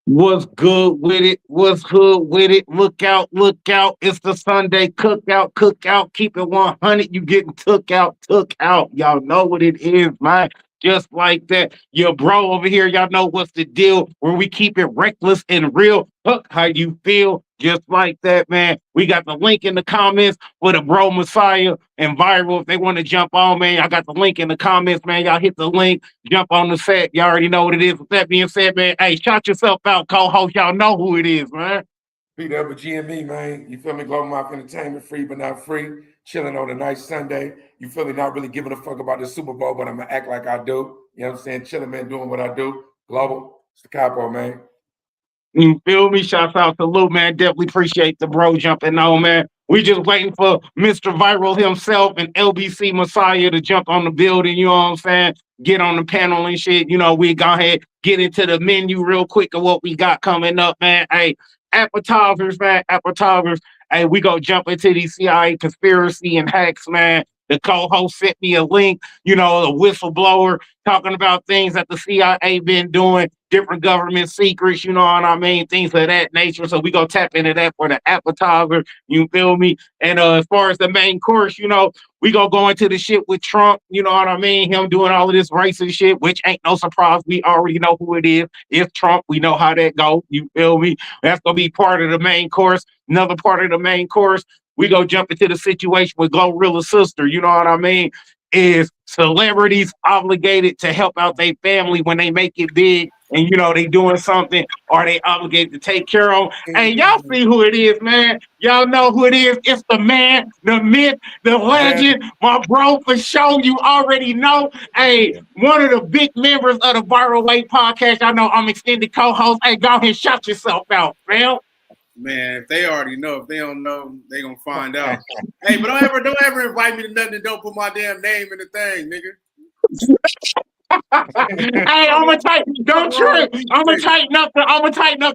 What's good with it? What's good with it? Look out, look out. It's the Sunday cookout, cookout. Keep it 100. You getting took out, took out. Y'all know what it is, man. Just like that. Your bro over here, y'all know what's the deal where we keep it reckless and real. Hook, how you feel? Just like that, man. We got the link in the comments for the bro Messiah and Viiral. If they want to jump on, man, I got the link in the comments, man. Y'all hit the link. Jump on the set. You already know what it is. With that being said, man, hey, shout yourself out, co-host. Y'all know who it is, man. PWGME, man. You feel me? Global Mouth Entertainment, free but not free. Chilling on a nice Sunday. You feel me? Not really giving a fuck about the Super Bowl, but I'm going to act like I do. You know what I'm saying? Chilling, man, doing what I do. Global. It's the capo, man. You feel me? Shouts out to Lou, man. Definitely appreciate the bro jumping on, man. We just waiting for Mr. Viiral himself and LBC Messiah to jump on the building, you know what I'm saying? Get on the panel and shit. You know, we go ahead, get into the menu real quick of what we got coming up, man. Hey, appetizers, man. Appetizers. Hey, we go jump into these CIA conspiracy and hacks, man. The co-host sent me a link, you know, a whistleblower talking about things that the CIA been doing, different government secrets, you know what I mean, things of that nature. So we gonna tap into that for the appetizer. You feel me? And as far as the main course, you know, we gonna go into the shit with Trump. You know what I mean? Him doing all of this racist shit, which ain't no surprise. We already know who it is. It's Trump. We know how that go. You feel me? That's gonna be part of the main course. Another part of the main course, we go jump into the situation with Glorilla's sister. You know what I mean? Is celebrities obligated to help out their family when they make it big and you know they doing something, are they obligated to take care of? Hey, y'all see who it is, man. Y'all know who it is. It's the man, the myth, the legend, my bro, for sure. You already know. Hey, one of the big members of the Viral Way podcast. I know I'm extended co-host. Hey, go ahead and shout yourself out, man. Man, if they already know, if they don't know, they gonna find out. Hey, but don't ever invite me to nothing and don't put my damn name in the thing, nigga. Hey, I'm gonna tighten. Don't trip. I'm gonna tighten up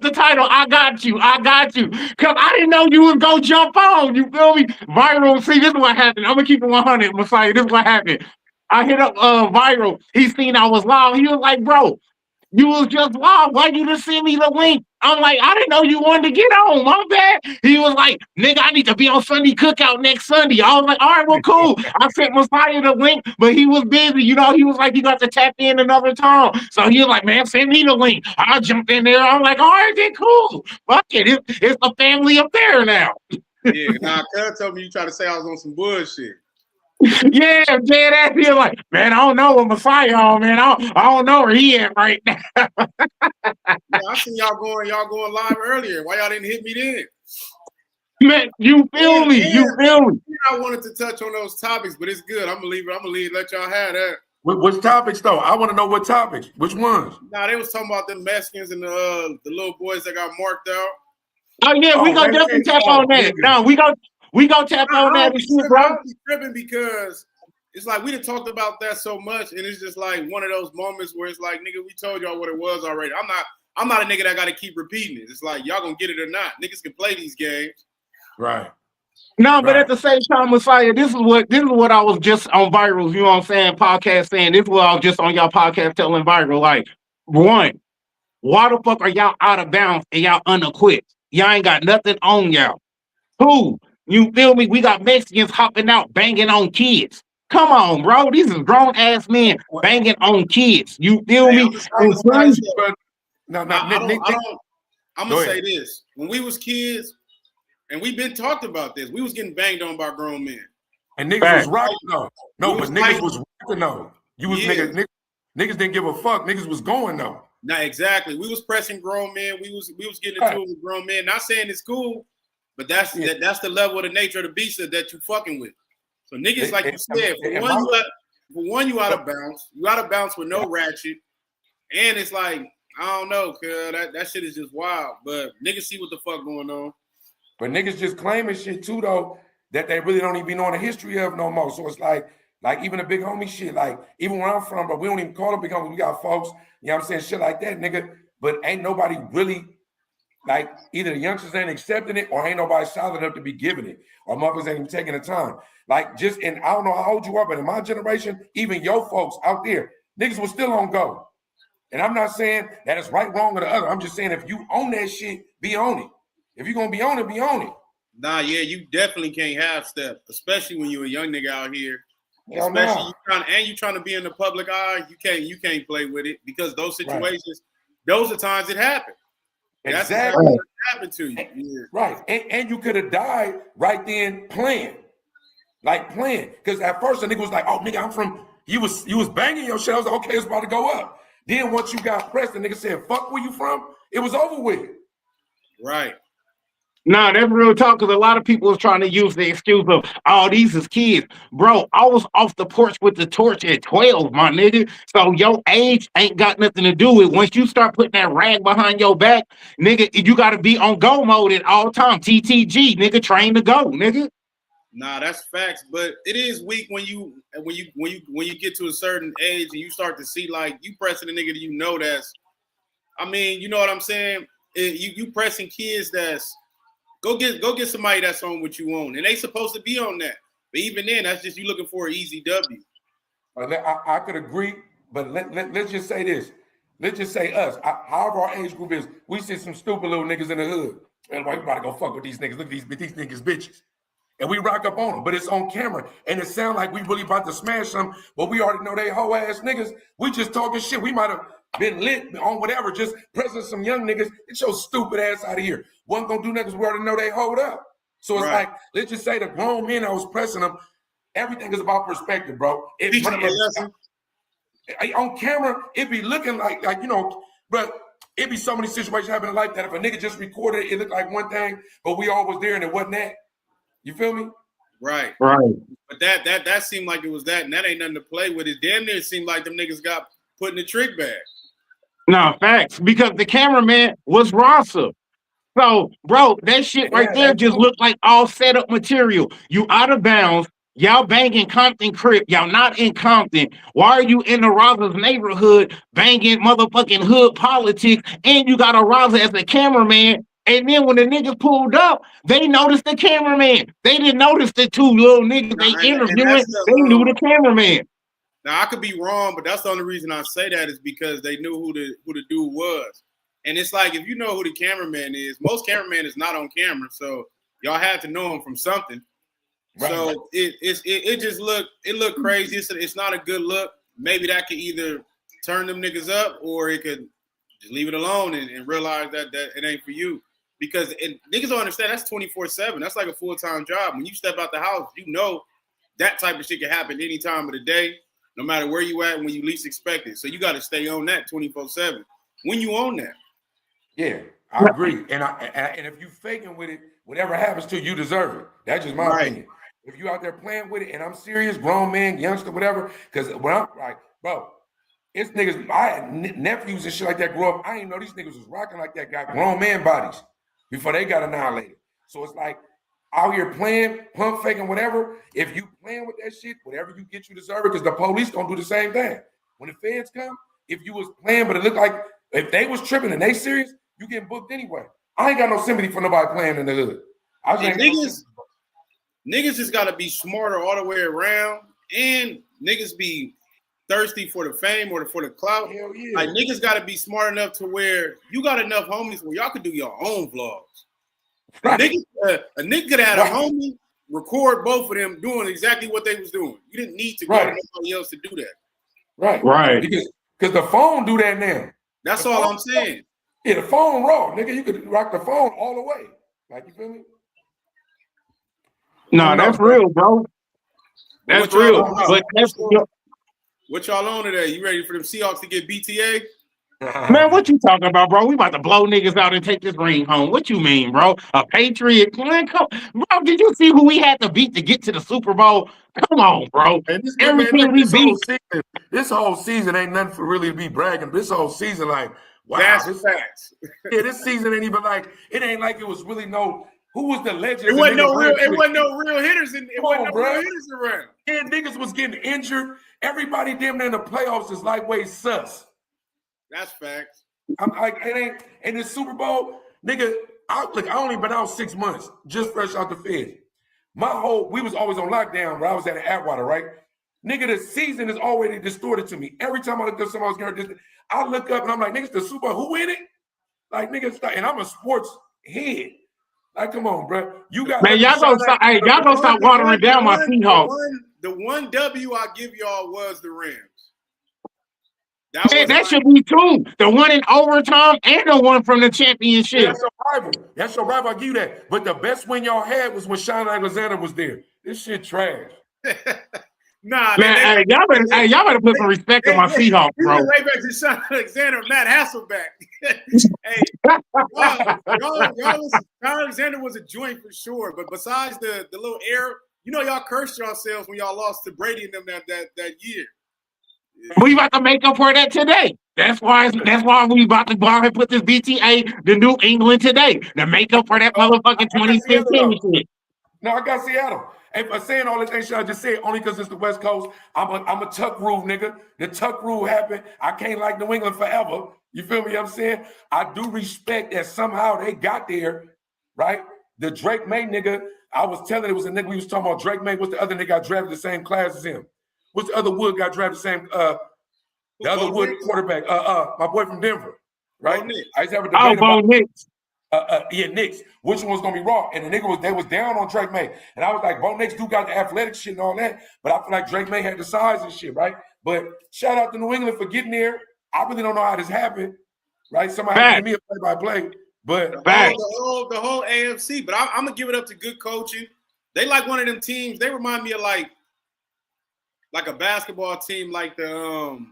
the title. I got you. Cause I didn't know you would go jump on. You feel me? Viral. See, this is what happened. I'm gonna keep it 100, Messiah. This is what happened. I hit up Viral. He seen I was live. He was like, bro, you was just live. Why you just send me the link? I'm like, I didn't know you wanted to get on. My bad. He was like, nigga, I need to be on Sunday Cookout next Sunday. I was like, all right, well, cool. I sent Messiah the link, but he was busy. You know, he was like, you got to tap in another time. So he was like, man, send me the link. I'll jump in there. I'm like, all right, then cool. Fuck it. It's a family affair now. Yeah, nah, Cuz told me you try to say I was on some bullshit. Yeah, man, that feel like, man, I don't know what Messiah on, man. I don't know where he at right now. Yeah, I seen y'all going live earlier. Why y'all didn't hit me then? Man, you feel me? You feel me? I wanted to touch on those topics, but it's good. I'm gonna leave. Let y'all have that. Which topics though? I want to know what topics. Which ones? Nah, they was talking about the Mexicans and the little boys that got marked out. Oh yeah, we gonna definitely tap on that. No, we gonna tap on that and shit, bro. I'm tripping because it's like we done talked about that so much, and it's just like one of those moments where it's like, nigga, we told y'all what it was already. I'm not a nigga that gotta keep repeating it. It's like y'all gonna get it or not. Niggas can play these games. Right. No, but at the same time, Messiah, this is what I was just on Viral, you know what I'm saying, podcast saying. This is what I was just on y'all podcast telling Viral. Like, one, why the fuck are y'all out of bounds and y'all unequipped? Y'all ain't got nothing on y'all. Two, you feel me? We got Mexicans hopping out banging on kids. Come on, bro. These is grown ass men banging on kids. You feel me? I'm gonna say this. When we was kids, and we've been talked about this, we was getting banged on by grown men. And niggas was rocking though. No, but niggas was rocking though. You was niggas didn't give a fuck. Niggas was going though. Nah, exactly. We was pressing grown men. We was getting into it with grown men. Not saying it's cool, but that's the level of the nature of the beast that you fucking with. So niggas, like you said, for one, you out of bounds. You out of bounds with no ratchet. And it's like, I don't know, cuz that shit is just wild. But niggas see what the fuck going on. But niggas just claiming shit too though that they really don't even be knowing the history of no more. So it's like even the big homie shit, like even where I'm from, but we don't even call them big homies. We got folks, you know what I'm saying, shit like that, nigga. But ain't nobody really, like, either the youngsters ain't accepting it or ain't nobody solid enough to be giving it, or mothers ain't even taking the time. Like, just, and I don't know how old you are, but in my generation, even your folks out there, niggas was still on go. And I'm not saying that it's right, wrong, or the other. I'm just saying if you own that shit, be on it. If you're gonna be on it, be on it. Nah, yeah, you definitely can't half step, especially when you're a young nigga out here. Hell Especially nah. you trying to be in the public eye. You can't play with it because those situations, those are times it happened. That's exactly what happened to you. Yeah. Right. And you could have died right then playing. Like playing. Because at first the nigga was like, oh nigga, I'm from you was banging your shit. I was like, okay, it's about to go up. Then once you got pressed, the nigga said, fuck where you from, it was over with. Right. Nah, that's real talk because a lot of people is trying to use the excuse of, oh, these is kids. Bro, I was off the porch with the torch at 12, my nigga. So your age ain't got nothing to do with it. Once you start putting that rag behind your back, nigga, you got to be on go mode at all time. TTG, nigga, train to go, nigga. Nah, that's facts. But it is weak when you get to a certain age and you start to see like you pressing a nigga that you know that's, I mean, you know what I'm saying? You pressing kids that's Go get somebody that's on what you own, and they supposed to be on that. But even then, that's just you looking for an easy W. I could agree, but let's just say this. Let's just say us. However our age group is, we see some stupid little niggas in the hood. And why you about to go fuck with these niggas? Look at these niggas bitches. And we rock up on them, but it's on camera. And it sound like we really about to smash them, but we already know they hoe ass niggas. We just talking shit. We might have been lit on whatever, just pressing some young niggas. Get your stupid ass out of here. Wasn't gonna do niggas, we already know they hold up. So it's like, let's just say the grown men that was pressing them, everything is about perspective, bro. On camera, it be looking like you know, but it be so many situations happening like that. If a nigga just recorded it, it looked like one thing, but we all was there and it wasn't that. You feel me? Right. But that seemed like it was that, and that ain't nothing to play with. It damn near seemed like them niggas got put in the trick bag. No, facts. Because the cameraman was Rasa. So, bro, that shit right there just looked like all set up material. You out of bounds. Y'all banging Compton crib. Y'all not in Compton. Why are you in the Raza's neighborhood banging motherfucking hood politics? And you got a Raza as a cameraman. And then when the niggas pulled up, they noticed the cameraman. They didn't notice the two little niggas they interviewing. They knew the cameraman. Now I could be wrong, but that's the only reason I say that is because they knew who the dude was. And it's like if you know who the cameraman is, most cameraman is not on camera, so y'all had to know him from something. Right. So it just looked crazy. It's not a good look. Maybe that could either turn them niggas up or it could just leave it alone and realize that it ain't for you. Because niggas don't understand that's 24/7. That's like a full-time job. When you step out the house, you know that type of shit can happen any time of the day, no matter where you at when you least expect it. So you got to stay on that 24/7 when you own that. Yeah, I agree. And if you faking with it, whatever happens to you, you deserve it. That's just my opinion. If you out there playing with it, and I'm serious, grown man, youngster, whatever, because when I'm like, bro, it's niggas, I had nephews and shit like that grow up. I didn't know these niggas was rocking like that, got grown man bodies before they got annihilated. So it's like out here playing, pump faking, whatever. If you playing with that shit, whatever you get, you deserve it, because the police gonna do the same thing. When the feds come, if you was playing, but it looked like if they was tripping and they serious, you getting booked anyway. I ain't got no sympathy for nobody playing in the hood. Niggas just gotta be smarter all the way around, and niggas be thirsty for the fame or for the clout. Hell yeah. Like niggas gotta be smart enough to where you got enough homies where y'all could do your own vlogs. Right. A nigga could have had a homie record both of them doing exactly what they was doing. You didn't need to go to nobody else to do that. Right. Because the phone do that now. That's all I'm saying. Yeah, the phone raw, nigga. You could rock the phone all the way. Like, you feel me? No, that's real, bro. That's real. But that's what y'all on today? You ready for them Seahawks to get BTA? Man, what you talking about, bro? We about to blow niggas out and take this ring home. What you mean, bro? A Patriot? Man, come, bro, did you see who we had to beat to get to the Super Bowl? Come on, bro. This whole season ain't nothing for really to be bragging. This whole season, like, wow. That's facts. Yeah, this season ain't even like, it ain't like it was really no, who was the legend? It wasn't no real hitters around. Yeah, niggas was getting injured. Everybody damn near in the playoffs is lightweight sus. That's facts. I'm like, it ain't in the Super Bowl, nigga. I only been out 6 months, just fresh out the Fed. We was always on lockdown where I was at Atwater, right? Nigga, the season is already distorted to me. Every time I look up somebody's going I look up and I'm like, niggas, the Super Bowl, who in it? Like, niggas, and I'm a sports head. Like, come on, bro. You got Man, y'all gonna stop. Hey, y'all gonna stop watering down my Seahawks. The one W I give y'all was the Rams. That should be two. The one in overtime and the one from the championship. That's your rival. That's your rival. I'll give you that. But the best win y'all had was when Shaun Alexander was there. This shit trash. Nah, man, y'all better put some respect on my Seahawks, bro. Way back to Shaun Alexander, Matt Hasselbeck. Hey, Shaun Alexander was a joint for sure. But besides the little error, you know, y'all cursed yourselves when y'all lost to Brady and them that year. Yeah. We about to make up for that today. That's why we about to go out and put this BTA, the New England today, to make up for that motherfucking 2015 shit. No, I got Seattle. And for saying all the things I just said, only because it's the West Coast, I'm a Tuck rule, nigga. The Tuck rule happened. I can't like New England forever. You feel me? I'm saying I do respect that somehow they got there, right? The Drake May nigga, I was telling it was a nigga we was talking about. Drake May, what's the other nigga got drafted the same class as him? What's the other Wood got drafted the same? The other Wood quarterback, my boy from Denver, right? I used to have a debate about Nix. Yeah, Knicks. Which one's gonna be raw? And the nigga was down on Drake May, and I was like, Bo Nix do got the athletic shit and all that, but I feel like Drake May had the size and shit, right? But shout out to New England for getting there. I really don't know how this happened, right? Somebody had to give me a play-by-play, but the whole AFC. But I'm gonna give it up to good coaching. They like one of them teams. They remind me of like a basketball team, like the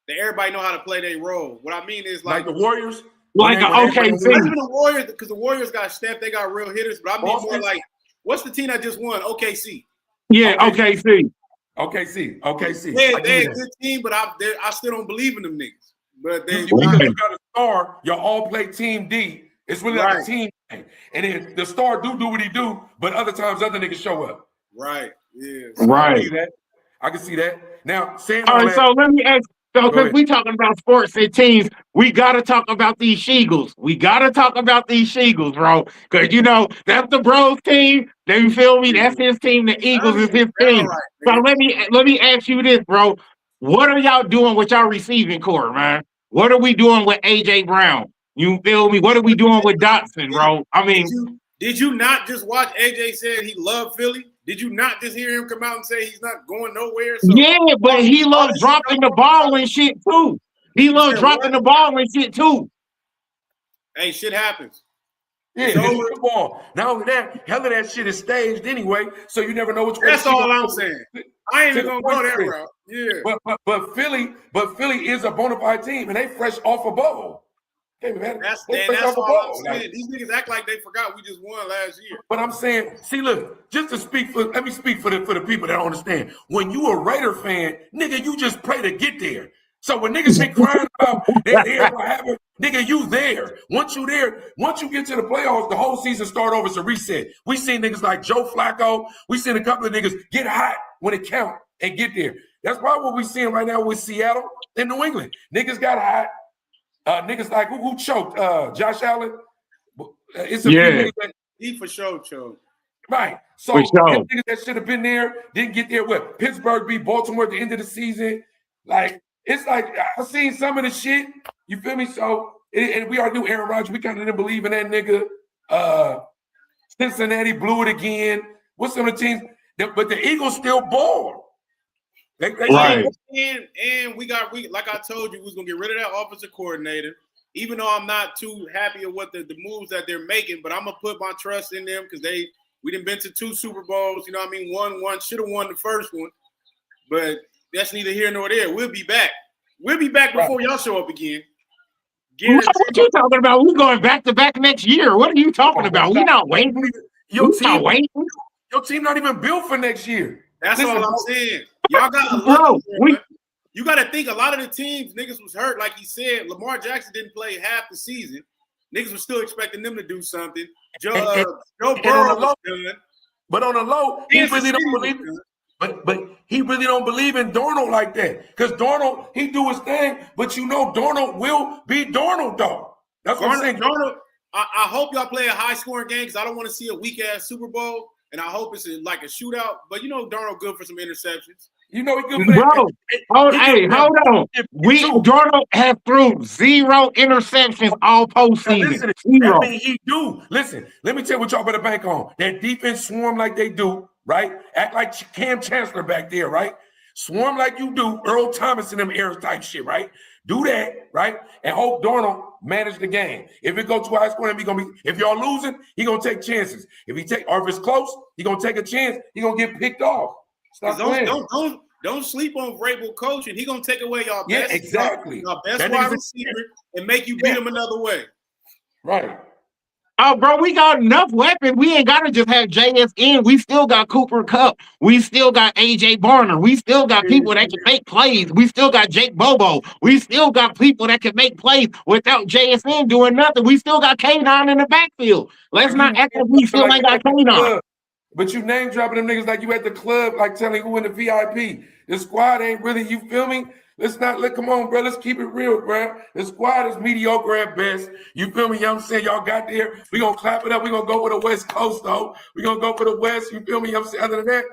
everybody know how to play their role. What I mean is like the Warriors. Like OKC. The Warriors, because the Warriors got Steph, they got real hitters. But I mean more like, what's the team that just won? OKC. Yeah, OKC. OKC. Yeah, they're a good team, but I still don't believe in them niggas. But because you got a star, you all play Team D. It's really like a team thing. And then the star do what he do, but other times other niggas show up. Right. Yeah. Right. I can see that. Now, saying all right, so let me ask. So, because we talking about sports and teams, we got to talk about these Sheagles. We got to talk about these Sheagles, bro. Because, you know, that's the bros team. You feel me? That's his team. The Eagles is his team. Right, so let me ask you this, bro. What are y'all doing with y'all receiving core, man? What are we doing with A.J. Brown? You feel me? What are we doing with Dotson, bro? I mean. Did you not just watch A.J. said he loved Philly? Did you not just hear him come out and say he's not going nowhere? So, yeah, but he loves dropping the ball and shit too. He loves dropping the ball and shit too. Hey, shit happens. Yeah, it's football. Not only that, hell of that shit is staged anyway, so you never know which way. That's all I'm saying. I ain't even gonna go that route. Yeah. But Philly is a bona fide team, and they fresh off a bowl. Hey, man, that's all I'm saying. These niggas act like they forgot we just won last year. But I'm saying, see, look, just to speak for, let me speak for the people that don't understand. When you a Raider fan, nigga, you just pray to get there. So when niggas be crying about that here, what happened, nigga, you there. Once you get to the playoffs, the whole season start over. It's a reset. We seen niggas like Joe Flacco. We seen a couple of niggas get hot when it count and get there. That's probably what we seeing right now with Seattle and New England. Niggas got hot. Niggas like who choked? Josh Allen. It's a few niggas that he for sure choked. Right. So niggas that should have been there didn't get there. What? Pittsburgh beat Baltimore at the end of the season. Like it's like I've seen some of the shit. You feel me? So and we already knew Aaron Rodgers. We kind of didn't believe in that nigga. Cincinnati blew it again. What's some of the teams? But the Eagles still balled. Right. And we like I told you, we was gonna get rid of that offensive coordinator. Even though I'm not too happy with what the moves that they're making, but I'm gonna put my trust in them because we done been to 2 Super Bowls. You know what I mean? One should have won the first one, but that's neither here nor there. We'll be back. We'll be back before y'all show up again. What you talking about? We going back to back next year. What are you talking about? We not waiting. Your team not even built for next year. That's all I'm saying. Y'all got you got to think a lot of the teams niggas was hurt. Like he said, Lamar Jackson didn't play half the season. Niggas was still expecting them to do something. Joe Burrow was done. But on the low, he really don't believe it. But he really don't believe in Darnold like that. Because Darnold, he do his thing, but you know Darnold will be Darnold, though. That's what I'm saying. Darnold, I hope y'all play a high-scoring game because I don't want to see a weak-ass Super Bowl. And I hope it's like a shootout. But you know Darnold good for some interceptions. You know he good for that. Bro, hold on. Too. Jordan has threw 0 interceptions all postseason. Listen, 0. that means he do. Listen, let me tell you what y'all better bank on. That defense swarm like they do, right? Act like Cam Chancellor back there, right? Swarm like you do, Earl Thomas and them errors type shit, right? Do that, right? And hope Darnold manage the game. If it goes to high score, if y'all losing, he gonna take chances. If if it's close, he gonna take a chance. He gonna get picked off. Stop playing. Don't sleep on Vrabel coaching. He gonna take away y'all best, exactly. y'all best wide receiver and make you beat him another way. Right. Oh, bro, we got enough weapons. We ain't gotta just have JSN. We still got Cooper Kupp. We still got AJ Barner. We still got people that can make plays. We still got Jake Bobo. We still got people that can make plays without JSN doing nothing. We still got K9 in the backfield. Let's not act like we still ain't got K9. But you name dropping them niggas like you at the club, like telling who in the VIP. The squad ain't really, you feel me? Come on, bro. Let's keep it real, bro. The squad is mediocre at best. You feel me? You know what I'm saying? Y'all got there. We gonna clap it up. We gonna go for the West Coast, though. We gonna go for the West. You feel me? You know what I'm saying? Other than that,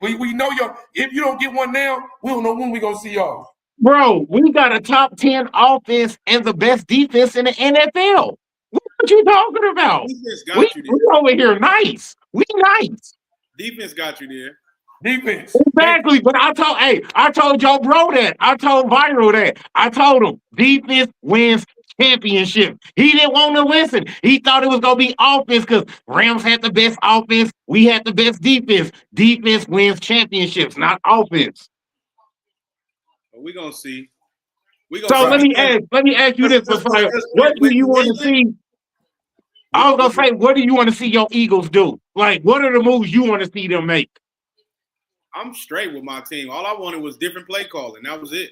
we know y'all. If you don't get one now, we don't know when we gonna see y'all. Bro, we got a top 10 offense and the best defense in the NFL. What you talking about? We over here nice. We nice. Defense got you there. Defense. Exactly. But I told Joe Bro that. I told Viiral that. I told him defense wins championship. He didn't want to listen. He thought it was going to be offense because Rams had the best offense. We had the best defense. Defense wins championships, not offense. We're going to see. So let me ask you this, Messiah. What do you want to see? I was going to say, what do you want to see your Eagles do? Like, what are the moves you want to see them make? I'm straight with my team. All I wanted was different play calling. That was it.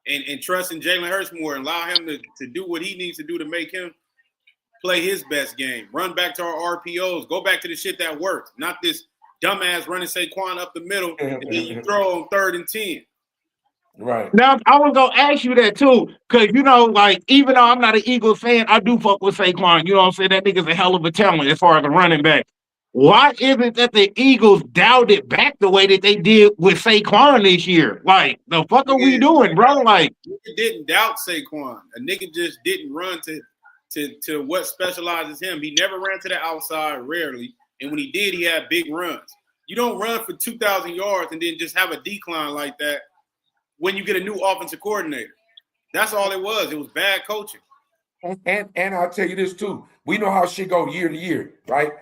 And trusting Jalen Hurts more and allow him to do what he needs to do to make him play his best game. Run back to our RPOs. Go back to the shit that worked. Not this dumbass running Saquon up the middle and then you throw on 3rd and 10. Right. Now, I was going to ask you that, too, because, you know, like, even though I'm not an Eagles fan, I do fuck with Saquon. You know what I'm saying? That nigga's a hell of a talent as far as a running back. Why is it that the Eagles dialed it back the way that they did with Saquon this year? Like, the fuck are we doing, bro? Like, nigga didn't doubt Saquon. A nigga just didn't run to what specializes him. He never ran to the outside, rarely. And when he did, he had big runs. You don't run for 2,000 yards and then just have a decline like that when you get a new offensive coordinator. That's all it was. It was bad coaching. And I'll tell you this, too. We know how shit go year to year, right?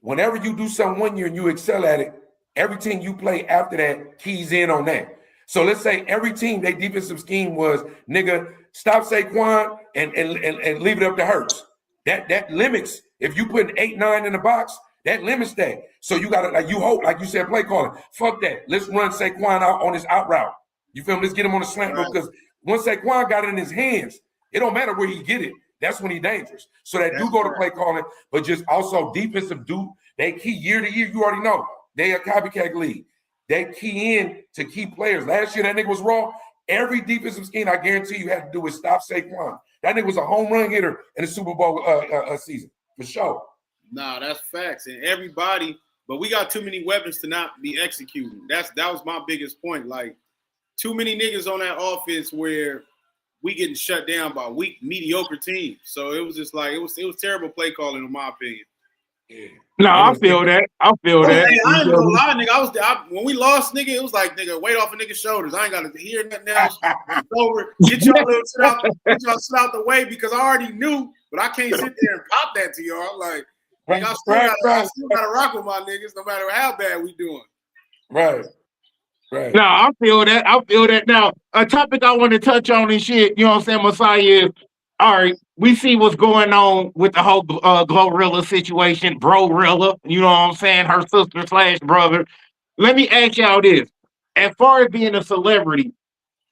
Whenever you do something one year and you excel at it, every team you play after that keys in on that. So let's say every team, their defensive scheme was, nigga, stop Saquon and leave it up to Hurts. That limits, if you put 8, 9 in the box, that limits that. So you got to, like you hope, like you said, play calling. Fuck that. Let's run Saquon out on his out route. You feel me? Let's get him on the slant route because once Saquon got it in his hands, it don't matter where he get it. That's when he's dangerous. So that do go to play calling, but just also defensive they key year to year. You already know they a copycat league. They key in to key players. Last year that nigga was raw. Every defensive scheme I guarantee you had to do is stop Saquon. That nigga was a home run hitter in the Super Bowl season for sure. Nah, that's facts. And everybody, but we got too many weapons to not be executing. That was my biggest point. Like too many niggas on that offense where we getting shut down by weak, mediocre teams. So it was just like it was terrible play calling, in my opinion. Yeah. No, I feel that. I feel that. I ain't gonna lie, nigga. When we lost, nigga, it was like, nigga, weight off a nigga's shoulders. I ain't got to hear nothing else. It's over. Get y'all shit out the way because I already knew, but I can't sit there and pop that to y'all. Like, I still gotta rock with my niggas no matter how bad we doing. Right. Right. No, I feel that. I feel that. Now, a topic I want to touch on and shit, you know what I'm saying, Messiah, is, all right, we see what's going on with the whole Glorilla situation, Bro-rilla, you know what I'm saying, her sister / brother. Let me ask y'all this. As far as being a celebrity,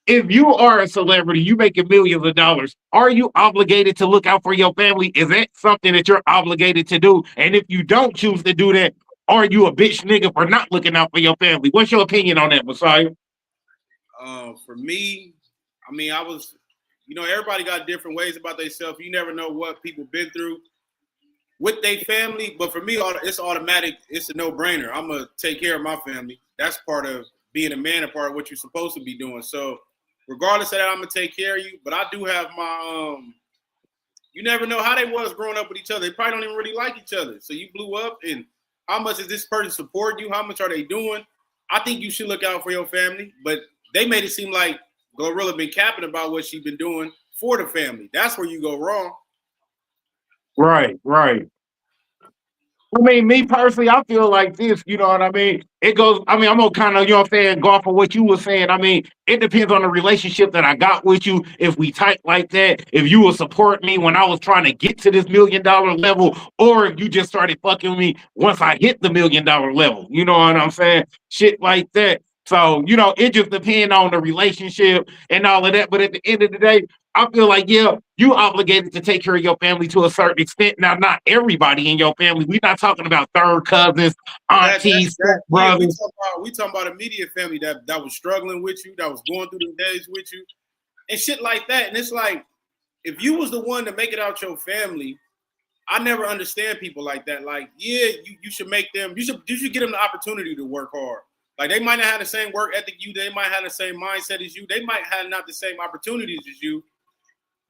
if you are a celebrity, you making millions of dollars, are you obligated to look out for your family? Is that something that you're obligated to do? And if you don't choose to do that, are you a bitch nigga for not looking out for your family? What's your opinion on that, Messiah? For me, I mean, everybody got different ways about themselves. You never know what people been through with their family. But for me, it's automatic. It's a no-brainer. I'm going to take care of my family. That's part of being a man a part of what you're supposed to be doing. So regardless of that, I'm gonna take care of you. But I do have my you never know how they was growing up with each other. They probably don't even really like each other. So you blew up, and how much is this person supporting you? How much are they doing? I think you should look out for your family, but they made it seem like Glorilla been capping about what she been doing for the family. That's where you go wrong. Right. I mean, me personally, I feel like this, you know what I mean? It goes, I mean, I'm gonna kind of, you know what I'm saying, go off of what you were saying. I mean, it depends on the relationship that I got with you. If we tight like that, if you will support me when I was trying to get to this $1 million level, or if you just started fucking with me once I hit the $1 million level, you know what I'm saying? Shit like that. So, you know, it just depends on the relationship and all of that. But at the end of the day, I feel like, yeah, you obligated to take care of your family to a certain extent. Now, not everybody in your family. We're not talking about third cousins, aunties, brothers. We talking about immediate family that was struggling with you, that was going through the days with you, and shit like that. And it's like, if you was the one to make it out your family, I never understand people like that. Like, yeah, you should make them. You should give them the opportunity to work hard. Like, they might not have the same work ethic you. They might have the same mindset as you. They might have not the same opportunities as you,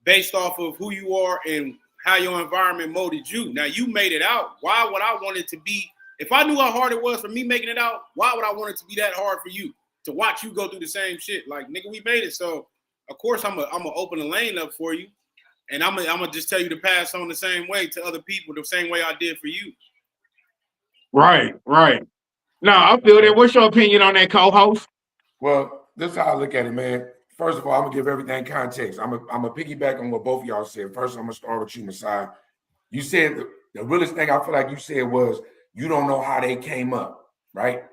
based off of who you are and how your environment molded you. Now, you made it out. Why would I want it to be? If I knew how hard it was for me making it out, why would I want it to be that hard for you to watch you go through the same shit? Like, nigga, we made it. So, of course, I'm gonna open the lane up for you, and I'm gonna just tell you to pass on the same way to other people, the same way I did for you. Right. No, I feel that. What's your opinion on that, co-host? Well, this is how I look at it, man. First of all, I'm gonna give everything context. I'm a piggyback on what both of y'all said. First, I'm gonna start with you, Masai. You said the realest thing I feel like you said was you don't know how they came up, right?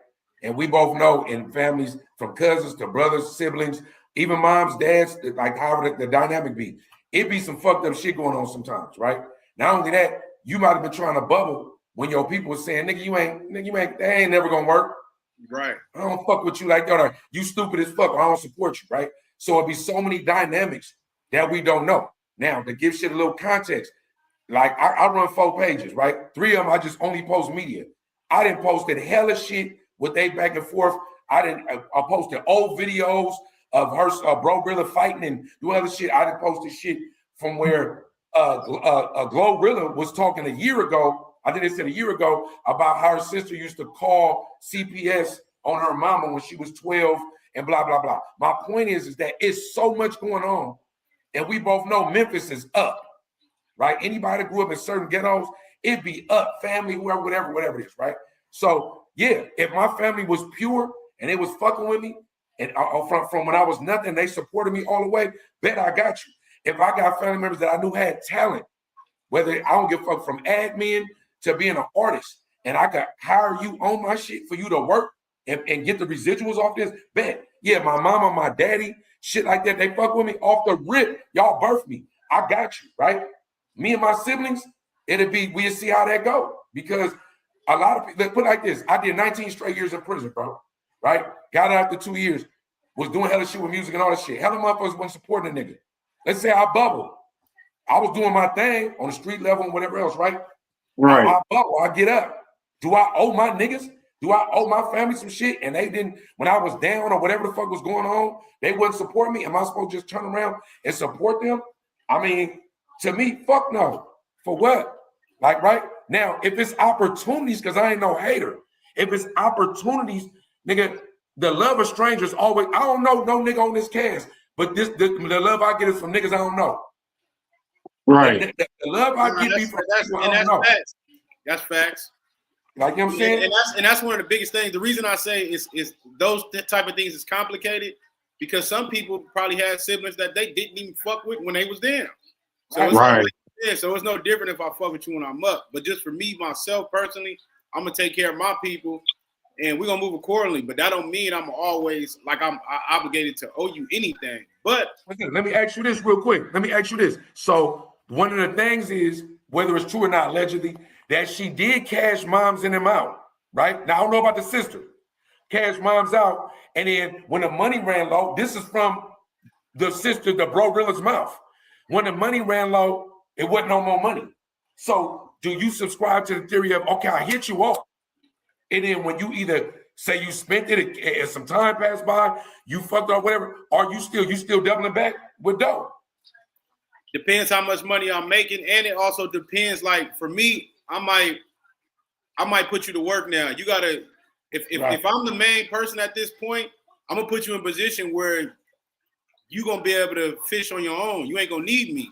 And we both know in families, from cousins to brothers, siblings, even moms, dads, like however the dynamic be, it be some fucked up shit going on sometimes, right? Not only that, you might have been trying to bubble when your people were saying, nigga, you ain't, they ain't never gonna work. Right. I don't fuck with you like that. Or you stupid as fuck. Or I don't support you, right? So it'd be so many dynamics that we don't know. Now, to give shit a little context, like I run 4 pages, right? 3 of them I just only post media. I didn't posted hella shit with they back and forth. I posted old videos of her bro brother fighting and doing other shit. I didn't posted shit from where Glorilla was talking a year ago. I think they said a year ago about how her sister used to call CPS on her mama when she was 12 and blah, blah, blah. My point is that it's so much going on. And we both know Memphis is up, right? Anybody that grew up in certain ghettos, it'd be up, family, whoever, whatever it is, right? So, yeah, if my family was pure and they was fucking with me, and from when I was nothing, they supported me all the way, bet I got you. If I got family members that I knew had talent, whether I don't give a fuck from admin to being an artist, and I could hire you on my shit for you to work and get the residuals off this, bet. Yeah, my mama, my daddy, shit like that, they fuck with me off the rip. Y'all birthed me. I got you, right? Me and my siblings, we'll see how that go. Because a lot of people, put it like this, I did 19 straight years in prison, bro, right? Got out after 2 years, was doing hella shit with music and all that shit. Hella motherfuckers wasn't supporting a nigga. Let's say I bubbled. I was doing my thing on the street level and whatever else, right? Right. I bubble, I get up. Do I owe my niggas? Do I owe my family some shit? And they didn't, when I was down or whatever the fuck was going on, they wouldn't support me. Am I supposed to just turn around and support them? I mean, to me, fuck no. For what? Like, right? Now, if it's opportunities, because I ain't no hater. If it's opportunities, nigga, the love of strangers always, I don't know no nigga on this cast, but the love I get is from niggas I don't know. Right. The love I get is from people I don't know. Facts. That's facts. Like, you know what I'm saying? And that's one of the biggest things. The reason I say is those type of things is complicated because some people probably had siblings that they didn't even fuck with when they was down. So it's so it's no different if I fuck with you when I'm up. But just for me, myself personally, I'm gonna take care of my people and we're gonna move accordingly. But that don't mean I'm always like I'm obligated to owe you anything. But let me ask you this real quick. So one of the things is, whether it's true or not, allegedly, that she did cash moms in them out, right? Now, I don't know about the sister. Cash moms out. And then when the money ran low, this is from the sister, the Glorilla's mouth. When the money ran low, it wasn't no more money. So do you subscribe to the theory of, okay, I hit you off. And then when you either say you spent it and some time passed by, you fucked up, whatever, are you still doubling back with dough? Depends how much money I'm making, and it also depends. Like for me, I might put you to work now. You gotta, if I'm the main person at this point, I'm gonna put you in a position where you're gonna be able to fish on your own. You ain't gonna need me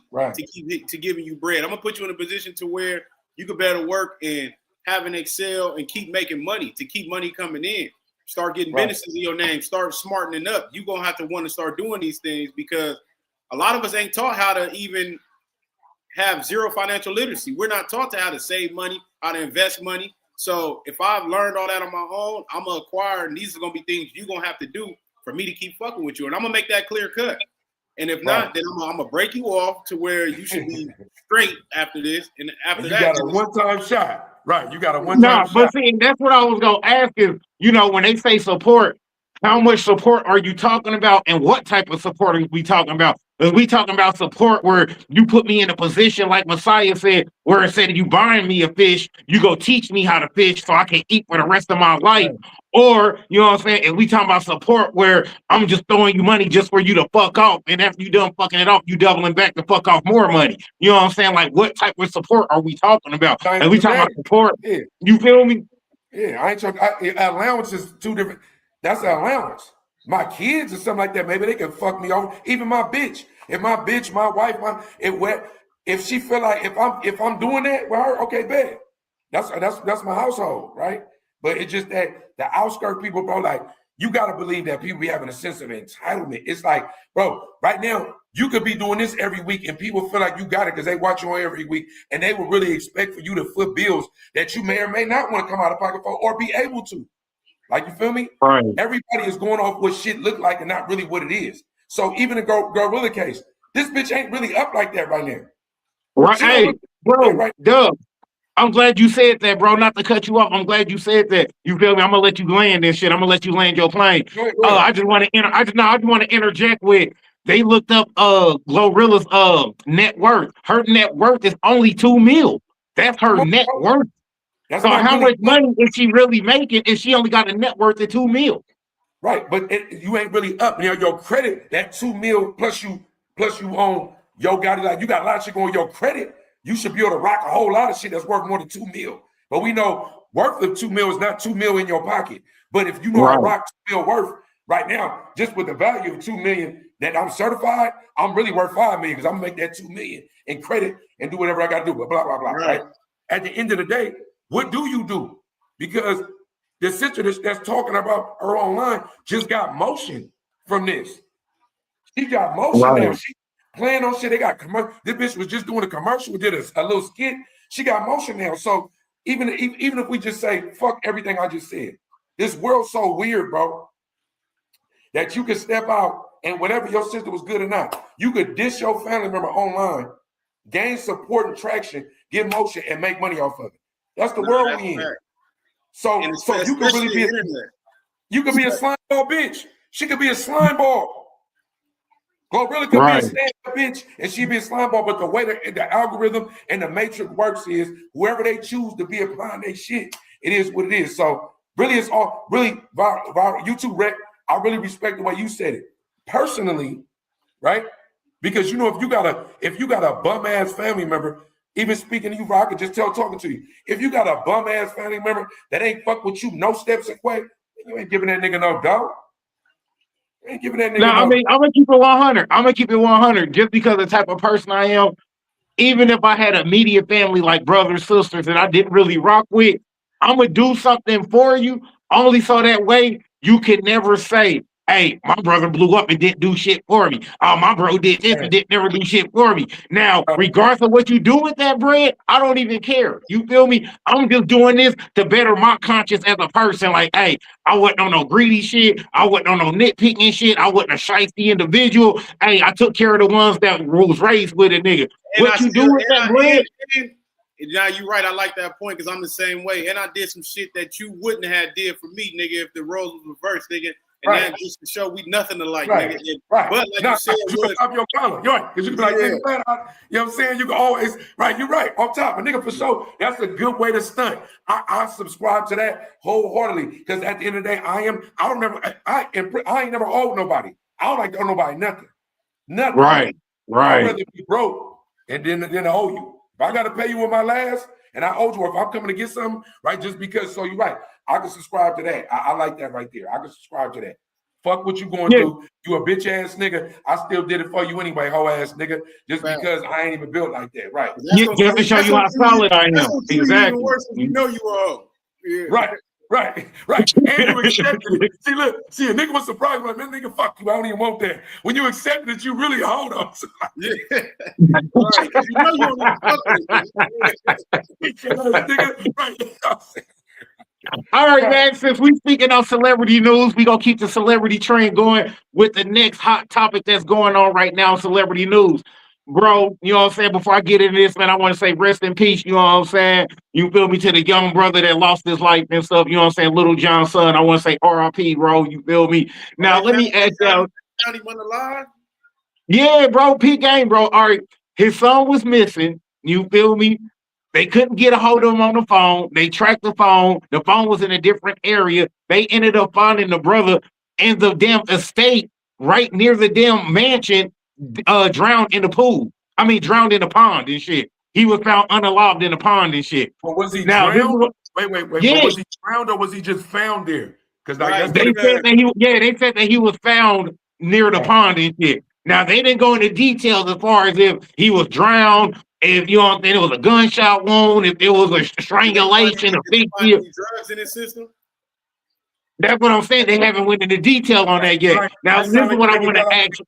to giving you bread. I'm gonna put you in a position to where you can better work and have an Excel and keep making money, to keep money coming in. Start getting businesses in your name. Start smartening up. You're gonna have to want to start doing these things because a lot of us ain't taught how to even have zero financial literacy. We're not taught to how to save money, how to invest money. So if I've learned all that on my own, I'm gonna acquire, and these are gonna be things you're gonna have to do for me to keep fucking with you. And I'm gonna make that clear cut. And if not, then I'm gonna break you off to where you should be straight after this. And after that, you got a one-time shot. Right, you got a one-time shot. But see, that's what I was gonna ask is, when they say support, how much support are you talking about, and what type of support are we talking about? Are we talking about support where you put me in a position like Messiah said, where instead of you buying me a fish, you go teach me how to fish so I can eat for the rest of my life? Or, you know what I'm saying? If we talking about support where I'm just throwing you money just for you to fuck off, and after you done fucking it off, you doubling back to fuck off more money. You know what I'm saying? Like, what type of support are we talking about? And we talking about support. Yeah. You feel me? Yeah, I ain't talking. Allowance is two different. That's an allowance. My kids or something like that, maybe they can fuck me over. Even my bitch. If my bitch, my wife, if she feel like if I'm doing that with her, okay, bad. That's my household, right? But it's just that the outskirt people, bro, like you gotta believe that people be having a sense of entitlement. It's like, bro, right now you could be doing this every week, and people feel like you got it because they watch you on every week, and they will really expect for you to flip bills that you may or may not want to come out of pocket for or be able to. Like, you feel me? Right. Everybody is going off what shit look like and not really what it is. So even in Gorilla case, this bitch ain't really up like that right now. Right. Hey, bro, Dub, I'm glad you said that, bro. Not to cut you off. I'm glad you said that. You feel me? I'm gonna let you land this shit. I'm gonna let you land your plane. I just want to interject with. They looked up Glorilla's net worth. Her net worth is only $2 million. That's her net worth. So how much money is she really making if she only got a net worth of $2 million? Right, but you ain't really up. Your credit, that $2 million plus you own your like you got a lot of shit going on your credit. You should be able to rock a whole lot of shit that's worth more than $2 million. But we know worth of $2 million is not $2 million in your pocket. But if you know I rock $2 million worth right now, just with the value of $2 million that I'm certified, I'm really worth $5 million because I'm gonna make that $2 million in credit and do whatever I gotta do. But blah blah blah. Right. At the end of the day, what do you do? Because the sister that's talking about her online just got motion from this. She got motion now. She playing on shit. They got commercial. This bitch was just doing a commercial, did a little skit. She got motion now. So even if we just say, fuck everything I just said, this world's so weird, bro, that you can step out and whatever your sister was good or not, you could dish your family member online, gain support and traction, get motion, and make money off of it. That's the world we in. So you could really be a slime ball bitch. She could be a slime ball. Glorilla could be a stand-up bitch and she be a slime ball. But the way the algorithm and the matrix works is whoever they choose to be applying their shit, it is what it is. So really, it's all really viral. You too, Rec. I really respect the way you said it. Personally, right? Because if you got a bum ass family member. Even speaking to you, I could just tell talking to you. If you got a bum ass family member that ain't fuck with you no steps away, you ain't giving that nigga no dog. You ain't giving that nigga no. I mean, I'm gonna keep it 100. I'm gonna keep it 100 just because of the type of person I am. Even if I had a immediate family like brothers, sisters that I didn't really rock with, I'm gonna do something for you only so that way you can never say, hey, my brother blew up and didn't do shit for me. Oh, my bro did this and didn't never do shit for me. Now, regardless of what you do with that bread, I don't even care. You feel me? I'm just doing this to better my conscience as a person. Like, hey, I wasn't on no greedy shit. I wasn't on no nitpicking shit. I wasn't a shiesty individual. Hey, I took care of the ones that was raised with a nigga. And what you do with that bread? Now you're right. I like that point because I'm the same way. And I did some shit that you wouldn't have did for me, nigga, if the roles was reversed, nigga. And that just to show we nothing alike, right. nigga. Right. But like you said, you can stop your collar. You're right. Because you can be like, nigga, man, you know what I'm saying? You can always, right, you're right. On top. A nigga for sure, that's a good way to stunt. I subscribe to that wholeheartedly. Because at the end of the day, I ain't never owed nobody. I don't like to owe nobody nothing. Nothing. Right. I'd rather be broke and then I owe you. If I got to pay you with my last and I owe you, or if I'm coming to get something, right, just because, so you're right. I can subscribe to that. I like that right there. I can subscribe to that. Fuck what you going through. You a bitch ass nigga. I still did it for you anyway, hoe ass nigga. Just because I ain't even built like that, right? Just to show you how solid I am. Exactly. Worse than you know you are. Yeah. Right. And you accepted it. See, a nigga was surprised, like, man, nigga, fuck you. I don't even want that. When you accepted it, you really hold on. Yeah. Right. You know you don't right. All right, man. Since we speaking on celebrity news, we gonna keep the celebrity train going with the next hot topic that's going on right now, celebrity news. Bro, you know what I'm saying? Before I get into this, man, I want to say rest in peace, you know what I'm saying? You feel me, to the young brother that lost his life and stuff, you know what I'm saying? Little John's son. I want to say RIP, bro. You feel me? Now, let me ask y'all. He went alive? Yeah, bro, Pete Game, bro. All right, his son was missing. You feel me? They couldn't get a hold of him on the phone. They tracked the phone. The phone was in a different area. They ended up finding the brother in the damn estate right near the damn mansion, drowned in the pool. I mean, drowned in the pond and shit. He was found unalived in the pond and shit. Well, was he drowned? Wait. Yeah. Was he drowned or was he just found there? Because they said that he was found near the pond and shit. Now they didn't go into details as far as if he was drowned, if you know, it was a gunshot wound, if it was a strangulation, a big deal. Drugs in his system. That's what I'm saying. They haven't went into detail on that yet. Right. Now this is what I want to ask.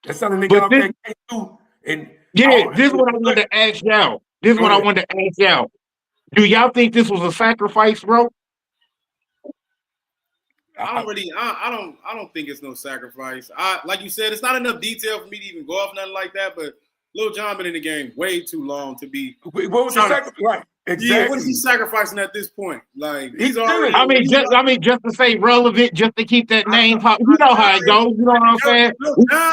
That's something they got off that case too. And this is what I want to ask y'all. This is what I want to ask y'all. Do y'all think this was a sacrifice, bro? I don't think it's no sacrifice. Like you said, it's not enough detail for me to even go off nothing like that. But Lil Jon been in the game way too long to be. What was the sacrifice? Right. Exactly. Yeah, what is he sacrificing at this point? Like he's already. Just to say relevant, just to keep that name pop. You know how it goes. You know what I'm saying?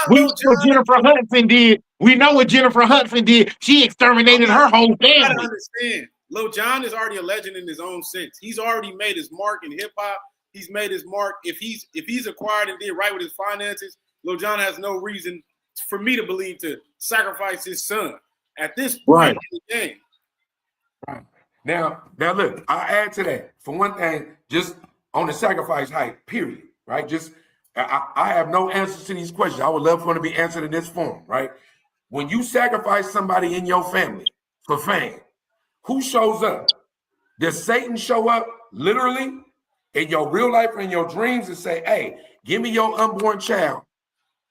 We know what Jennifer Hudson did. We know what Jennifer Hudson did. She exterminated her whole family. You gotta understand, Lil Jon is already a legend in his own sense. He's already made his mark in hip hop. He's made his mark. If he's acquired and did right with his finances, Lil Jon has no reason for me to believe to sacrifice his son at this point in the game. Right. Now look, I add to that. For one thing, just on the sacrifice hype, period. Right? Just I have no answers to these questions. I would love for them to be answered in this form, right? When you sacrifice somebody in your family for fame, who shows up? Does Satan show up literally in your real life or in your dreams and say, hey, give me your unborn child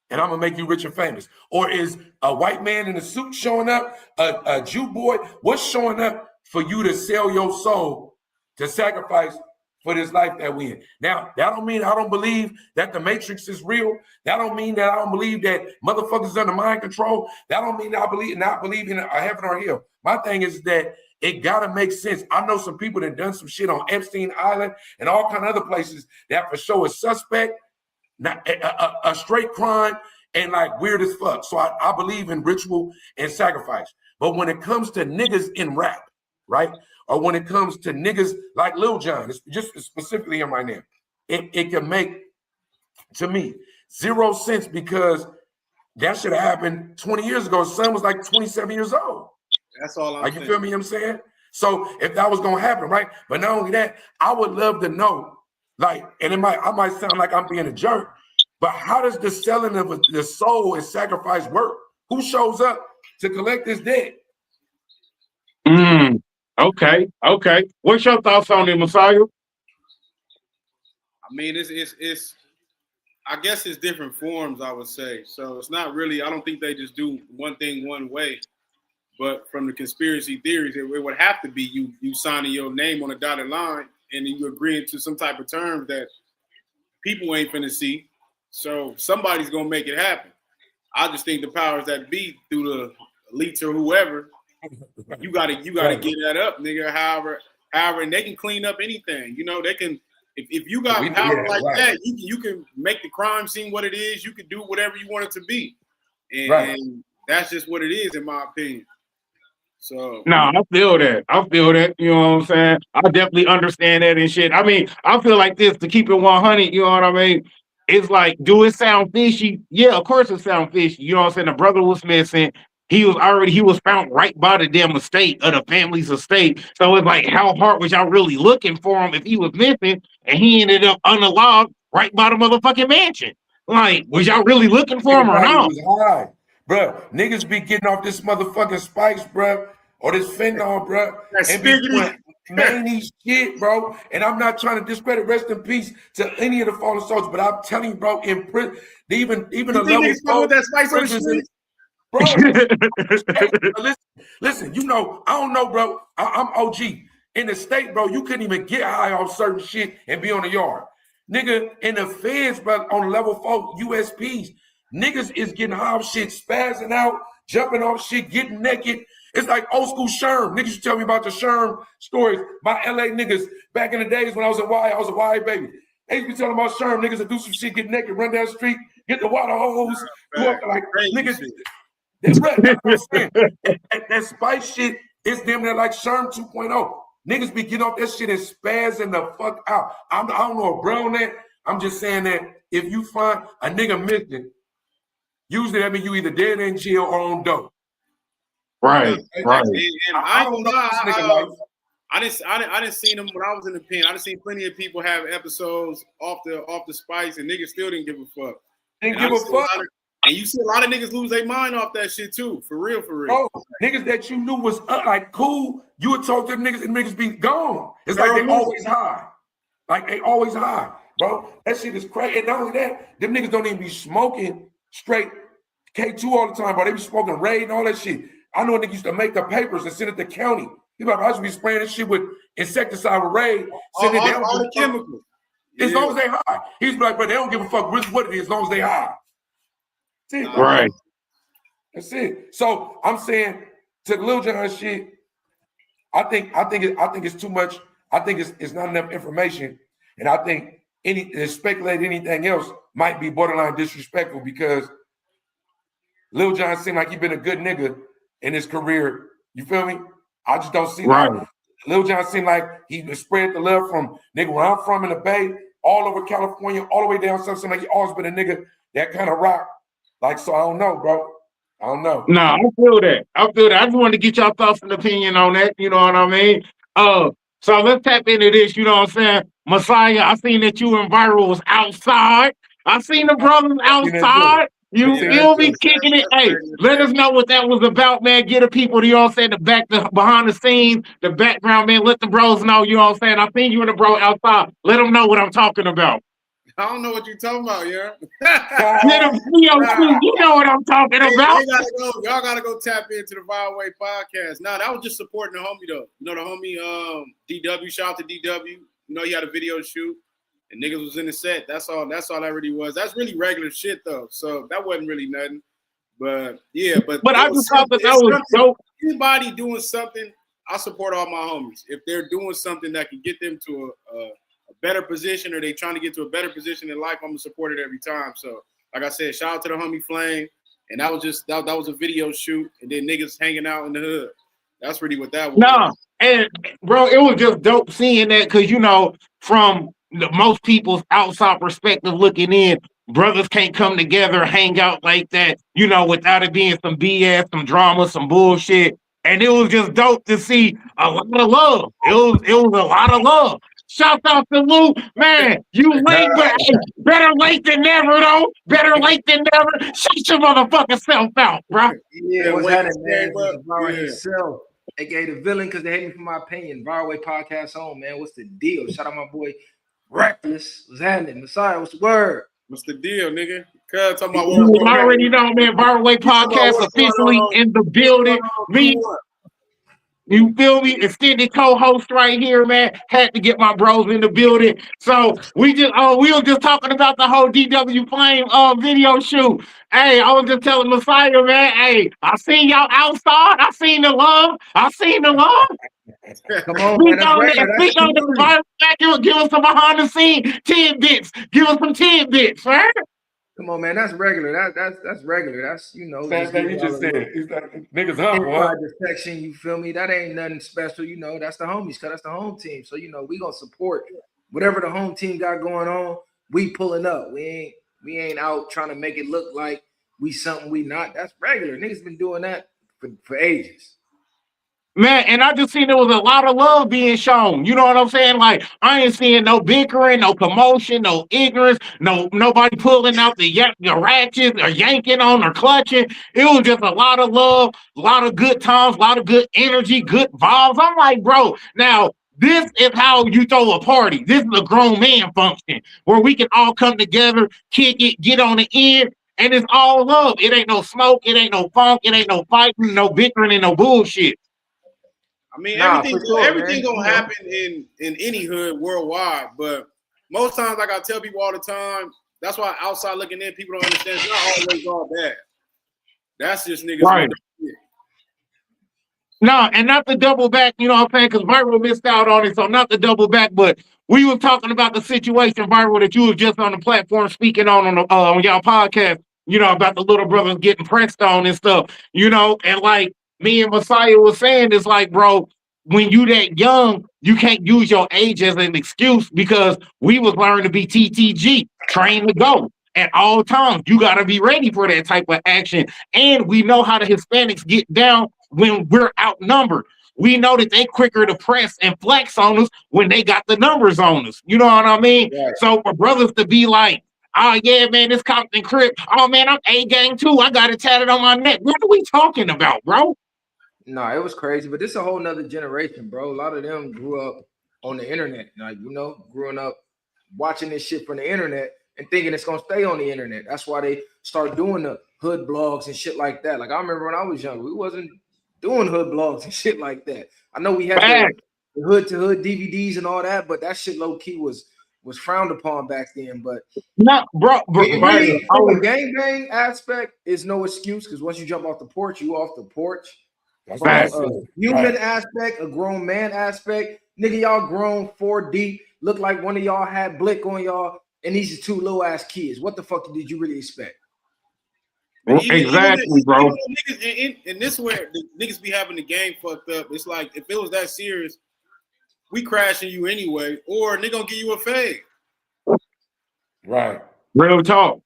and I'm gonna make you rich and famous? Or is a white man in a suit showing up, a Jew boy? What's showing up for you to sell your soul to sacrifice for this life that we in? Now, that don't mean I don't believe that the Matrix is real. That don't mean that I don't believe that motherfuckers under mind control. That don't mean that I not believe in a heaven or hell. My thing is that it gotta make sense. I know some people that done some shit on Epstein Island and all kind of other places that for sure is suspect, not a straight crime, and like weird as fuck. So I believe in ritual and sacrifice. But when it comes to niggas in rap, right? Or when it comes to niggas like Lil Jon, it's just specifically him right now, it can make, to me, zero sense because that should have happened 20 years ago. His son was like 27 years old. That's all I'm like, saying. you feel me? I'm saying? So if that was gonna happen, right? But not only that, I would love to know, like, and I might sound like I'm being a jerk, but how does the selling of the soul and sacrifice work? Who shows up to collect this debt? Okay. What's your thoughts on it, Messiah? I mean, it's I guess it's different forms, I would say. So it's not really, I don't think they just do one thing one way. But from the conspiracy theories, it would have to be you signing your name on a dotted line and then you agreeing to some type of terms that people ain't finna see. So somebody's gonna make it happen. I just think the powers that be through the elites or whoever, you gotta get that up, nigga. However, and they can clean up anything. You know, they can If you got power like that, you can make the crime scene what it is. You can do whatever you want it to be, and that's just what it is, in my opinion. So I feel that. You know what I'm saying? I definitely understand that and shit. I mean, I feel like this to keep it 100. You know what I mean? It's like, do it sound fishy? Yeah, of course it sounds fishy. You know what I'm saying? The brother was missing. He was found right by the damn estate of the family's estate. So it's like, how hard was y'all really looking for him if he was missing and he ended up unalived right by the motherfucking mansion? Like, was y'all really looking for him or not? Bro, niggas be getting off this motherfucking spice, bro, or this fentanyl, bro, and be doing many shit, bro. And I'm not trying to discredit, rest in peace to any of the fallen soldiers, but I'm telling you, bro, in prison, even the level with that spice on the street, bro. Listen, you know, I don't know, bro. I'm OG in the state, bro. You couldn't even get high off certain shit and be on the yard, nigga. In the feds, bro, on level 4 USPs. Niggas is getting high off shit, spazzing out, jumping off shit, getting naked. It's like old school Sherm. Niggas used to tell me about the Sherm stories. My LA niggas back in the days when I was a Y baby. They used to be telling about Sherm. Niggas that do some shit, get naked, run down the street, get the water hose, go up like niggas. That's what I'm saying. That spice shit is damn near like Sherm 2.0. Niggas be getting off that shit and spazzing the fuck out. I don't know a bro on that. I'm just saying that if you find a nigga missing, usually that means you either dead in jail or on dope. Right. And I don't know. I didn't see them when I was in the pen. I done seen plenty of people have episodes off the spice, and niggas still didn't give a fuck. Didn't give a fuck. And you see a lot of niggas lose their mind off that shit too. For real. Bro, niggas that you knew was like cool, you would talk to them niggas and niggas be gone. It's like they always high. Like they always high, bro. That shit is crazy. And not only that, them niggas don't even be smoking straight K2 all the time, bro. They be smoking Raid and all that shit. I know a nigga used to make the papers and send it to county. He's like, I should be spraying this shit with insecticide with Raid, send it down. All the chemicals. As long as they high. He's like, but they don't give a fuck what it is as long as they high. That's it, right. That's it. So I'm saying to the Lil Jon shit, I think it's too much. I think it's not enough information. And I think speculate anything else might be borderline disrespectful because Lil Jon seemed like he been a good nigga in his career. You feel me? I just don't see that. Lil Jon seemed like he spread the love from nigga where I'm from in the Bay, all over California, all the way down south. Seemed like he always been a nigga that kind of rock. Like, so I don't know, bro. I don't know. No, I feel that. I just wanted to get y'all thoughts and opinion on that. You know what I mean? So let's tap into this. You know what I'm saying? Messiah, I seen that you and Viiral was outside. I seen the brothers outside. You feel me? Kicking it. Hey, let us know what that was about, man. Get the people, you know what I'm saying, behind the scenes, the background, man. Let the bros know, you know what I'm saying. I seen you and the bro outside. Let them know what I'm talking about. I don't know what you're talking about, yeah. You know what I'm talking about. Y'all gotta go tap into the Viiral podcast. Nah, that was just supporting the homie though. You know the homie DW. Shout out to DW. You know he had a video shoot and niggas was in the set. That's all that really was. That's really regular shit though. So that wasn't really nothing. But yeah, but I just thought that was dope. Anybody doing something, I support all my homies. If they're doing something that can get them to a better position or they trying to get to a better position in life, I'm gonna support it every time. So like I said, shout out to the homie Flame. And that was just that was a video shoot and then niggas hanging out in the hood. That's really what that was. No, and bro, it was just dope seeing that because you know, from most people's outside perspective looking in, brothers can't come together, hang out like that, you know, without it being some BS, some drama, some bullshit. And it was just dope to see a lot of love. It was a lot of love. Shout out to Lou, man. You late, but hey, better late than never, though. Better late than never. Shut your motherfucking self out, bro. Yeah, what's happening, man? Viiral himself, aka the villain, because they hate me for my opinion. Viiral podcast on, man. What's the deal? Shout out my boy Reckless. What's happening? Messiah, what's the word? What's the deal, nigga? Cuz talking about you already know, man. Viiral podcast officially in the building. Me. You feel me? Extended co-host right here, man. Had to get my bros in the building. So we were just talking about the whole DW Flame video shoot. Hey, I was just telling Messiah, man. Hey, I seen y'all outside. I seen the love. Come on, man. Speak That's on regular. that. That's Speak on that. community. Give us some behind the scene tidbits. Give us some tidbits, right? Come on, man. That's regular. That's regular. That's Same just thing giving you y'all just a said. little It's like niggas humble, huh? inside the section. You feel me? That ain't nothing special. That's the homies, cause that's the home team. So we gonna support whatever the home team got going on. We pulling up. We ain't out trying to make it look like we something we not. That's regular. Niggas been doing that for ages. Man, and I just seen there was a lot of love being shown. You know what I'm saying? Like, I ain't seeing no bickering, no commotion, no ignorance, nobody pulling out the ratchets or yanking on or clutching. It was just a lot of love, a lot of good times, a lot of good energy, good vibes. I'm like, bro, now this is how you throw a party. This is a grown man function where we can all come together, kick it, get on the end, and it's all love. It ain't no smoke, it ain't no funk, it ain't no fighting, no bickering, and no bullshit. I mean, Nah, for sure, everything man. gonna happen in any hood worldwide, but most times, like I tell people all the time, that's why outside looking in, people don't understand. It's not always all bad. That's just niggas. Right. No, and not to double back, you know what I'm saying? Because Viral missed out on it, so not to double back, but we were talking about the situation, Viral, that you was just on the platform speaking on y'all podcast, about the little brothers getting pressed on and stuff, and like me and Messiah was saying, it's like, bro, when you that young, you can't use your age as an excuse because we was learning to be TTG, trained to go. At all times, you got to be ready for that type of action. And we know how the Hispanics get down when we're outnumbered. We know that they quicker to press and flex on us when they got the numbers on us. You know what I mean? Right. So for brothers to be like, oh yeah, man, this Compton Crip. Oh man, I'm A gang too. I got it tatted on my neck. What are we talking about, bro? No, it was crazy, but this is a whole nother generation, bro. A lot of them grew up on the internet, like growing up watching this shit from the internet and thinking it's gonna stay on the internet. That's why they start doing the hood blogs and shit like that. Like I remember when I was young, we wasn't doing hood blogs and shit like that. I know we had the hood to hood DVDs and all that, but that shit low key was frowned upon back then. But no, bro, really, from a gangbang aspect, is no excuse because once you jump off the porch, you off the porch. That's From right. a human aspect, a grown man aspect, nigga, y'all grown 4 deep. Look like one of y'all had blick on y'all, and these are 2 little ass kids. What the fuck did you really expect? Exactly, bro. Even niggas, and this is where the niggas be having the game fucked up. It's like if it was that serious, we crashing you anyway, or nigga gonna give you a fade. Right. Real talk.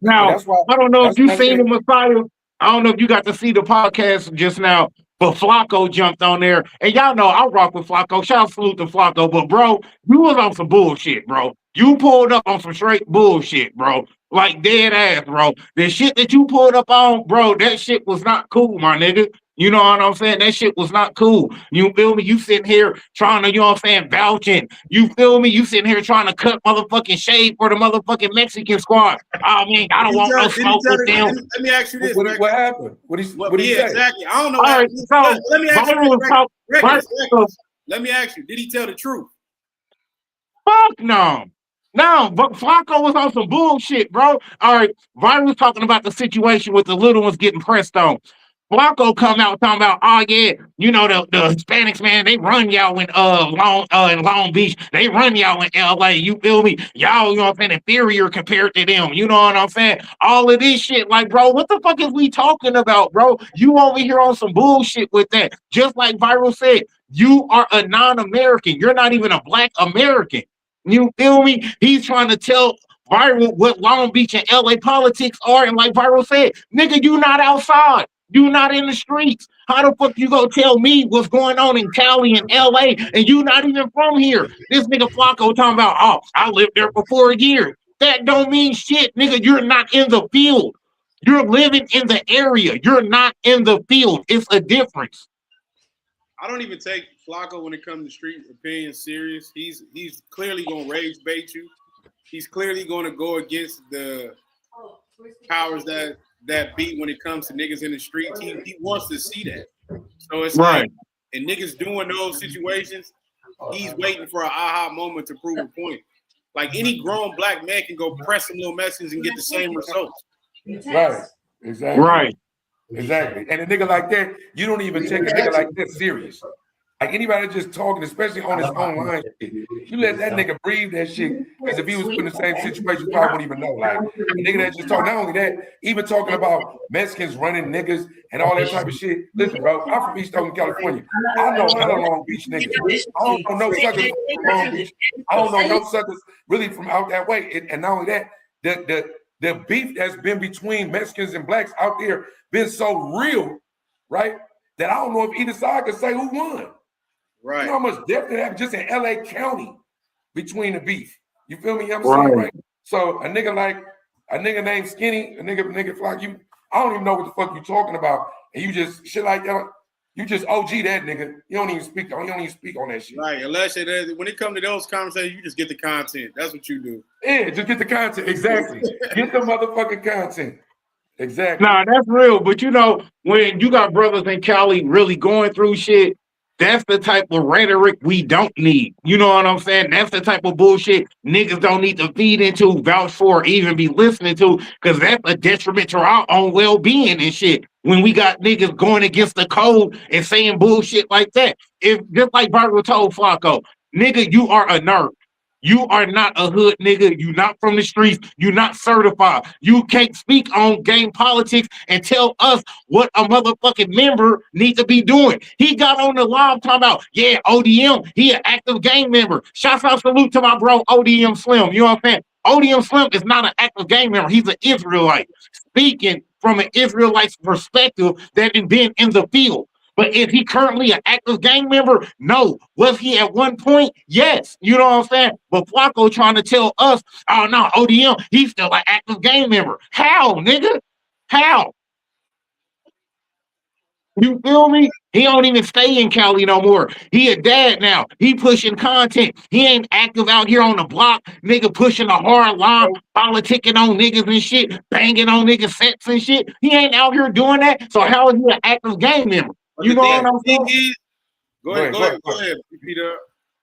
Now, I don't know if you seen the Messiah. I don't know if you got to see the podcast just now, but Flacco jumped on there. And y'all know I rock with Flacco. Shout salute to Flacco. But, bro, you was on some bullshit, bro. You pulled up on some straight bullshit, bro. Like dead ass, bro. The shit that you pulled up on, bro, that shit was not cool, my nigga. You know what I'm saying? That shit was not cool. You feel me? You sitting here trying to, you know what I'm saying, vouching. You feel me? You sitting here trying to cut motherfucking shade for the motherfucking Mexican squad. Oh, man, I don't want no smoke with them. Let me ask you this. What happened? What did he say? Exactly. I don't know. All right, so, let me ask you this. Let me ask you, did he tell the truth? Fuck no. No, but Flacco was on some bullshit, bro. All right, Vine was talking about the situation with the little ones getting pressed on. Flacco come out talking about, oh yeah, the Hispanics, man, they run y'all in Long Beach. They run y'all in LA. You feel me? Y'all, you know what I'm saying, inferior compared to them. You know what I'm saying? All of this shit, like, bro, what the fuck is we talking about, bro? You over here on some bullshit with that. Just like Viral said, you are a non-American. You're not even a black American. You feel me? He's trying to tell Viral what Long Beach and LA politics are. And like Viral said, nigga, you not outside. You not in the streets. How the fuck you gonna tell me what's going on in Cali and LA and you not even from here? This nigga Flacco talking about, oh, I lived there for 4 years. That don't mean shit, nigga. You're not in the field. You're living in the area. You're not in the field. It's a difference. I don't even take Flacco when it comes to street opinion serious. He's clearly gonna rage bait you. He's clearly gonna go against the powers that beat when it comes to niggas in the street. He wants to see that. So it's right. Like, and niggas doing those situations, he's waiting for an aha moment to prove a point. Like any grown black man can go press some little messages and get the same results. Right. Exactly. Right. Exactly. And a nigga like that, you don't even take a nigga like that serious. Like anybody just talking, especially on his online shit, you let that nigga breathe that shit. Because if he was put in the same situation, you probably wouldn't even know. Like a nigga that just talk, not only that, even talking about Mexicans running niggas and all that type of shit. Listen, bro, I'm from East Oakland, California. I know hella Long Beach niggas. I don't know no suckers from Long Beach. I don't know no suckers really from out that way. And not only that, the beef that's been between Mexicans and blacks out there been so real, right? That I don't know if either side can say who won. Right. You know how much depth that happened just in LA County between the beef. You feel me? I'm saying, right? So a nigga named Skinny, a nigga like you, I don't even know what the fuck you talking about. And you just shit like that. You just OG that nigga. You don't even speak on that shit. Right. Unless when it comes to those conversations, you just get the content. That's what you do. Yeah, just get the content. Exactly. Get the motherfucking content. Exactly. Nah, that's real. But you know, when you got brothers in Cali really going through shit, that's the type of rhetoric we don't need. You know what I'm saying? That's the type of bullshit niggas don't need to feed into, vouch for, or even be listening to, because that's a detriment to our own well-being and shit. When we got niggas going against the code and saying bullshit like that. If just like Viiral told Flacco, nigga, you are a nerd. You are not a hood nigga. You not from the streets. You not certified. You can't speak on game politics and tell us what a motherfucking member needs to be doing. He got on the live talking about, yeah, ODM, he an active gang member. Shouts out salute to my bro, ODM Slim. You know what I'm saying? ODM Slim is not an active gang member. He's an Israelite speaking from an Israelite's perspective that has been in the field. But is he currently an active gang member? No. Was he at one point? Yes. You know what I'm saying? But Flacco trying to tell us, oh no, ODM, he's still an active gang member. How, nigga? How? You feel me? He don't even stay in Cali no more. He a dad now. He pushing content. He ain't active out here on the block, nigga pushing a hard line, politicking on niggas and shit, banging on niggas sets and shit. He ain't out here doing that. So how is he an active gang member? You know what I'm saying? Go ahead, Peter.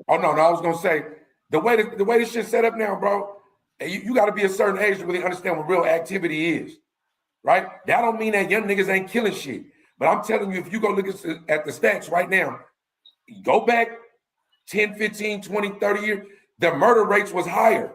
Oh no, I was gonna say the way this shit's set up now, bro. You got to be a certain age to really understand what real activity is, right? That don't mean that young niggas ain't killing shit. But I'm telling you, if you go look at the stats right now, go back 10, 15, 20, 30 years, the murder rates was higher.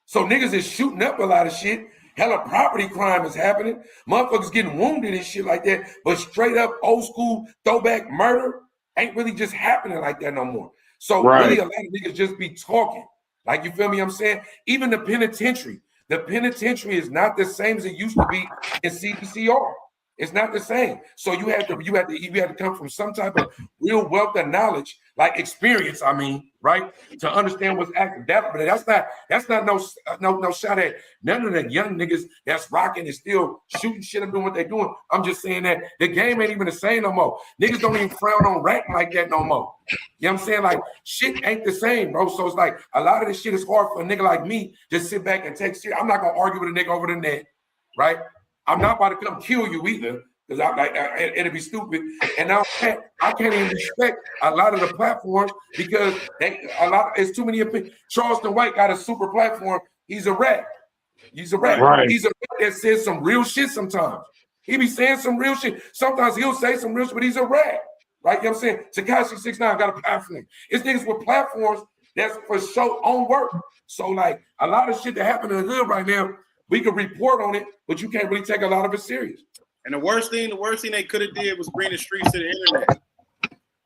So niggas is shooting up a lot of shit. Hella property crime is happening. Motherfuckers getting wounded and shit like that. But straight up old school throwback murder ain't really just happening like that no more. So really a lot of niggas just be talking. Like, you feel me? I'm saying even the penitentiary is not the same as it used to be in CDCR. It's not the same. So you had to come from some type of real wealth of knowledge, like experience, I mean, right? To understand what's active. That's not no shot at none of the young niggas that's rocking and still shooting shit and doing what they're doing. I'm just saying that the game ain't even the same no more. Niggas don't even frown on rapping like that no more. You know what I'm saying? Like, shit ain't the same, bro. So it's like a lot of this shit is hard for a nigga like me to sit back and take shit. I'm not gonna argue with a nigga over the net, right? I'm not about to come kill you either, because it'd be stupid. And now I can't even respect a lot of the platforms because it's too many opinions. Charleston White got a super platform. He's a rat. Right. He's a rat that says some real shit sometimes. He be saying some real shit. Sometimes he'll say some real shit, but he's a rat. Right? You know what I'm saying? Tekashi 6ix9ine got a platform. It's niggas with platforms that's for show on work. So like a lot of shit that happen in the hood right now, we could report on it, but you can't really take a lot of it serious. And the worst thing they could have did was bring the streets to the internet.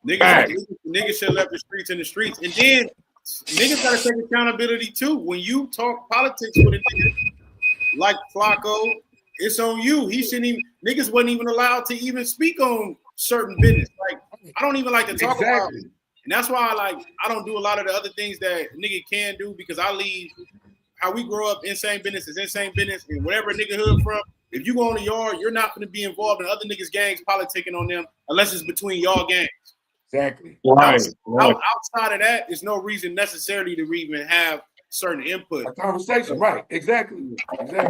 Niggas should have left the streets in the streets. And then niggas gotta take accountability too. When you talk politics with a nigga like Flacco, it's on you. He shouldn't even, niggas wasn't even allowed to even speak on certain business. Like, I don't even like to talk about it. And that's why I don't do a lot of the other things that nigga can do, because I leave how we grow up. Insane business is insane business, and whatever a nigga hood from, if you go in the yard, you're not going to be involved in other niggas' gangs politicking on them unless it's between y'all gangs. Exactly. Right. Outside of that, there's no reason necessarily to even have certain input. A conversation, right? Exactly. No,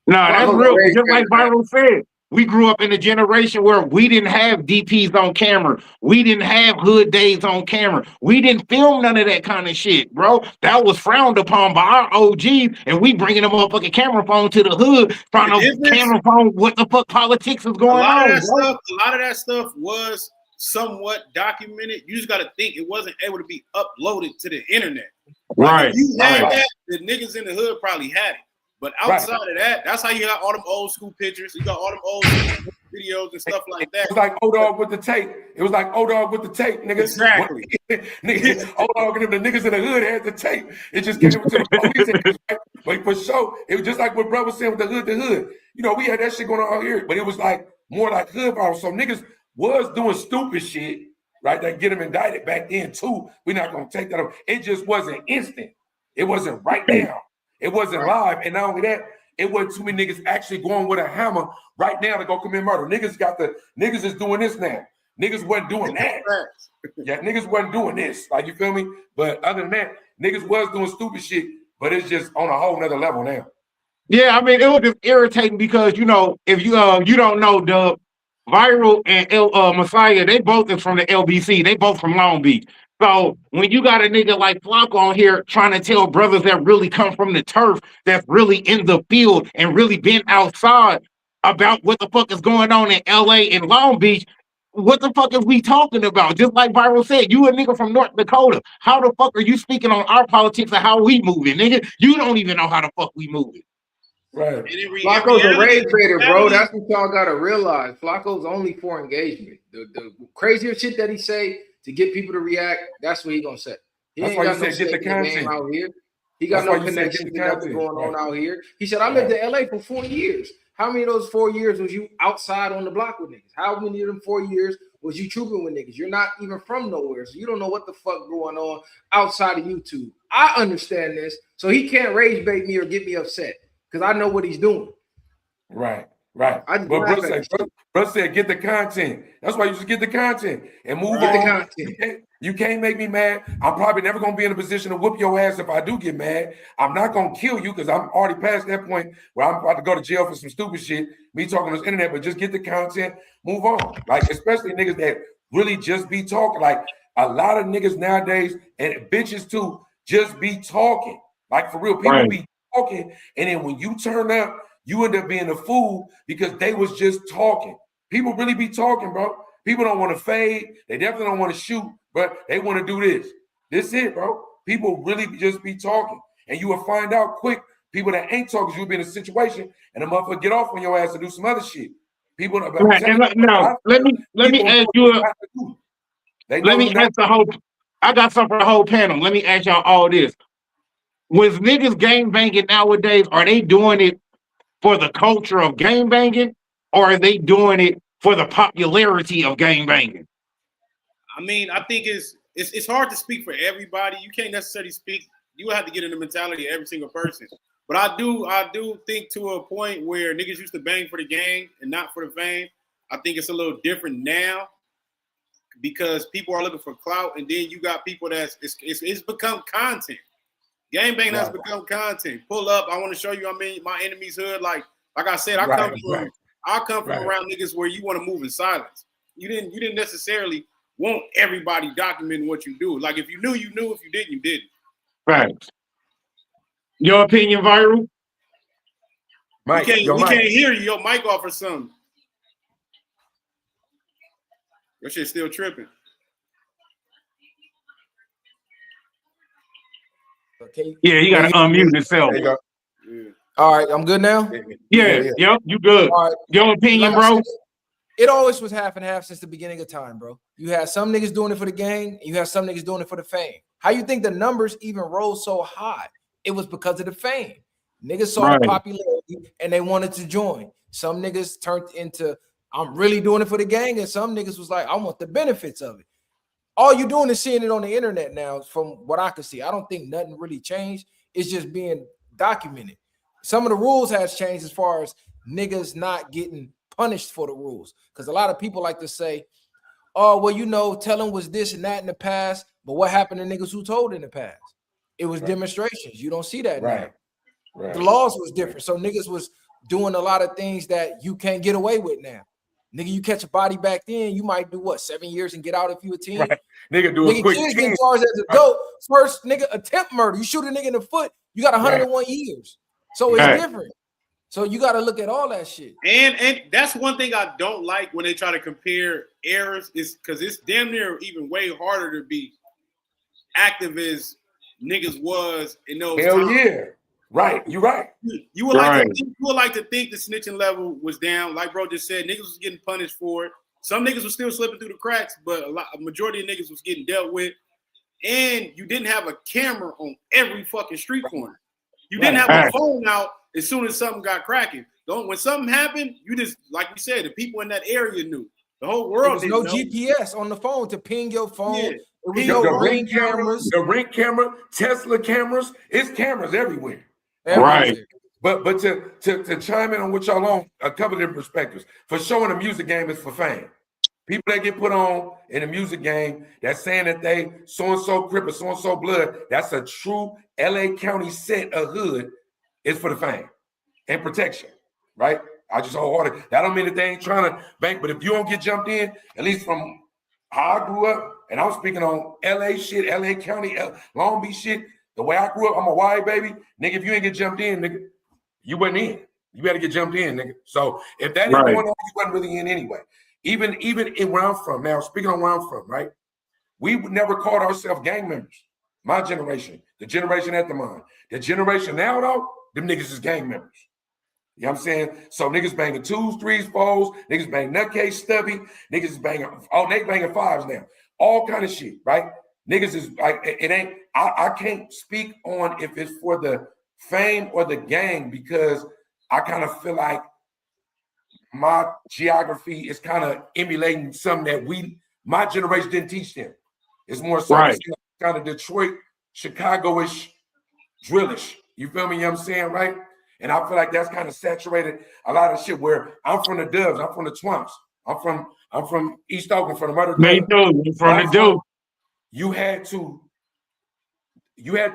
that's real. Just like Viiral said, we grew up in a generation where we didn't have DPs on camera. We didn't have hood days on camera. We didn't film none of that kind of shit, bro. That was frowned upon by our OGs, and we bringing a motherfucking camera phone to the hood, trying to camera phone what the fuck politics is going on. A lot of that stuff was somewhat documented. You just got to think it wasn't able to be uploaded to the internet. Right. Like if you had that, the niggas in the hood probably had it. But outside of that, that's how you got all them old school pictures. You got all them old school videos and stuff like that. It was like O-Dog with the tape. It was like O-Dog with the tape, niggas. Exactly. Niggas, O-Dog and the niggas in the hood had the tape. It just came to the police. But for sure, it was just like what bro was saying with the hood to hood. You know, we had that shit going on out here, but it was like more like hood viral. So niggas was doing stupid shit, right? That get them indicted back then too. We're not gonna take that up. It just wasn't instant. It wasn't right now. It wasn't live. And not only that, it wasn't too many niggas actually going with a hammer right now to go commit murder. Niggas is doing this now. Niggas wasn't doing that. Yeah, niggas wasn't doing this. Like, you feel me? But other than that, niggas was doing stupid shit, but it's just on a whole nother level now. Yeah, I mean, it was just irritating because, you know, if you you don't know, Dub, Viiral and Messiah, they both is from the LBC. They both from Long Beach. So when you got a nigga like Flock on here trying to tell brothers that really come from the turf, that's really in the field and really been outside about what the fuck is going on in LA and Long Beach, what the fuck is we talking about? Just like Viiral said, you a nigga from North Dakota. How the fuck are you speaking on our politics and how we moving, nigga? You don't even know how the fuck we moving. Right. Flacco's a rage baiter, bro. That's what y'all gotta realize. Flacco's only for engagement. The crazier shit that he say to get people to react, that's what he gonna say. He that's ain't why got you no said get the content out here. He got no connection to nothing going on out here. He said, I lived in LA for 4 years. How many of those 4 years was you outside on the block with niggas? How many of them 4 years was you trooping with niggas? You're not even from nowhere, so you don't know what the fuck going on outside of YouTube. I understand this, so he can't rage bait me or get me upset because I know what he's doing. Right. But bro said, get the content. That's why you just get the content and move on. You can't make me mad. I'm probably never gonna be in a position to whoop your ass if I do get mad. I'm not gonna kill you because I'm already past that point where I'm about to go to jail for some stupid shit. Me talking on this internet, but just get the content, move on. Like, especially niggas that really just be talking. Like, a lot of niggas nowadays and bitches too just be talking. Like, for real, people be talking, and then when you turn up, you end up being a fool because they was just talking. People really be talking, bro. People don't want to fade. They definitely don't want to shoot, but they want to do this. This it, bro. People really just be talking. And you will find out quick, people that ain't talking, you'll be in a situation and a motherfucker get off on your ass to do some other shit. People let me ask you I got something for the whole panel. Let me ask y'all all this. Was niggas gang banging nowadays, are they doing it for the culture of gang banging, or are they doing it for the popularity of gang banging? I mean, I think it's hard to speak for everybody. You can't necessarily speak. You have to get in the mentality of every single person. But I do think to a point where niggas used to bang for the gang and not for the fame. I think it's a little different now because people are looking for clout, and then you got people it's become content. Gang bang has become content. Pull up. I want to show you I'm in my enemy's hood. Like I said, I come from around niggas where you want to move in silence. You didn't necessarily want everybody documenting what you do. Like if you knew, you knew. If you didn't, you didn't. Right. Your opinion, Viiral? Mike, we can't hear you. Your mic off or something. Your shit's still tripping. Yeah, you gotta unmute yourself. There you go. Yeah. All right, I'm good now. Yeah, you good. All right. Your opinion, bro? It always was half and half since the beginning of time, bro. You had some niggas doing it for the gang, and you have some niggas doing it for the fame. How you think the numbers even rose so high? It was because of the fame. Niggas saw the popularity and they wanted to join. Some niggas turned into, I'm really doing it for the gang, and some niggas was like, I want the benefits of it. All you're doing is seeing it on the internet now, from what I can see. I don't think nothing really changed. It's just being documented. Some of the rules has changed as far as niggas not getting punished for the rules. Because a lot of people like to say, oh, well, you know, telling was this and that in the past, but what happened to niggas who told in the past? It was demonstrations. You don't see that now. The laws was different. So niggas was doing a lot of things that you can't get away with now. Nigga, you catch a body back then, you might do what, 7 years and get out if you a teen? Nigga, do a quick kids get charged as a dope. First nigga attempt murder. You shoot a nigga in the foot, you got 101 years. So it's different. So you got to look at all that shit. And that's one thing I don't like when they try to compare eras, is because it's damn near even way harder to be active as niggas was in those Hell times. yeah. Right. You're right. You would like to think the snitching level was down. Like bro just said, niggas was getting punished for it. Some niggas was still slipping through the cracks, but a majority of niggas was getting dealt with. And you didn't have a camera on every fucking street corner. You didn't have a phone out as soon as something got cracking. When something happened, you just, like we said, the people in that area knew. The whole world didn't know. GPS on the phone to ping your phone. Yeah. It was no ring cameras. The ring camera, Tesla cameras. It's cameras everywhere. Right. But to chime in on what y'all on, a couple of different perspectives. For showing a music game is for fame. People that get put on in a music game that's saying that they so-and-so Crip or so-and-so Blood, that's a true LA County set of hood, is for the fame and protection, right? I just wholehearted. That don't mean that they ain't trying to bank, but if you don't get jumped in, at least from how I grew up, and I'm speaking on LA shit, LA County, Long Beach shit, the way I grew up, I'm a wide baby. Nigga, if you ain't get jumped in, nigga, you wasn't in. You better get jumped in, nigga. So if that ain't going on, you wasn't really in anyway. Even in where I'm from, now speaking on where I'm from, right? We never called ourselves gang members. My generation, the generation at the mine. The generation now, though, them niggas is gang members. You know what I'm saying? So niggas banging 2s, 3s, 4s, niggas banging nutcase stubby, niggas is banging, they banging 5s now. All kind of shit, right? Niggas is like, it ain't, I can't speak on if it's for the fame or the gang, because I kind of feel like my geography is kind of emulating something that my generation didn't teach them. It's more so kind of Detroit, Chicago-ish, drillish. You feel me? You know what I'm saying, right? And I feel like that's kind of saturated a lot of shit. Where I'm from the Dubs, I'm from the Twumps, I'm from East Oakland, from the Murder. Me too. From the Duke. You had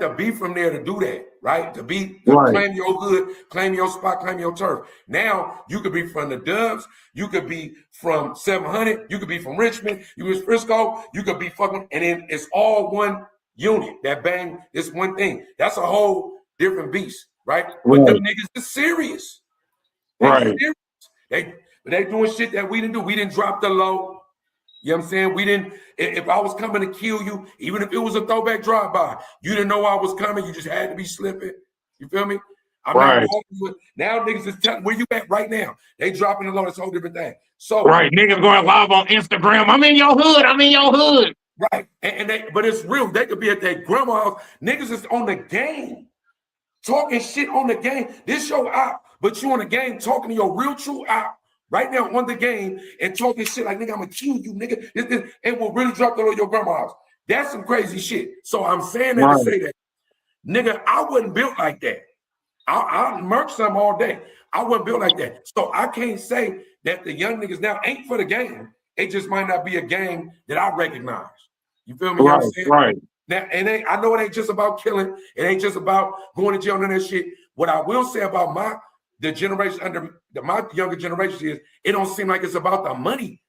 to be from there to do that, right? To claim your hood, claim your spot, claim your turf. Now you could be from the Dubs, you could be from 700, you could be from Richmond, you was Frisco, you could be fucking, and then it's all one unit that bang this one thing. That's a whole different beast, right? But them niggas is serious. Serious. They doing shit that we didn't do. We didn't drop the low. You know what I'm saying? We didn't, if I was coming to kill you, even if it was a throwback drive-by, you didn't know I was coming. You just had to be slipping. You feel me? I'm not with, now niggas is telling where you at right now. They dropping the low. It's a whole different thing. So niggas going live on Instagram. I'm in your hood. I'm in your hood. Right. But it's real. They could be at their grandma's house. Niggas is on the game. Talking shit on the game. This your op, but you on the game talking to your real true op right now on the game and talking shit like, nigga, I'm gonna kill you, nigga. This, and will really drop the low your grandma's house. That's some crazy shit. So I'm saying that to say that, nigga, I wasn't built like that. I'll merch some all day. I wasn't built like that. So I can't say that the young niggas now ain't for the game. It just might not be a game that I recognize. You feel me? You know what I'm saying? Right. Now, I know it ain't just about killing. It ain't just about going to jail and that shit. What I will say about the generation under my younger generation is it don't seem like it's about the money,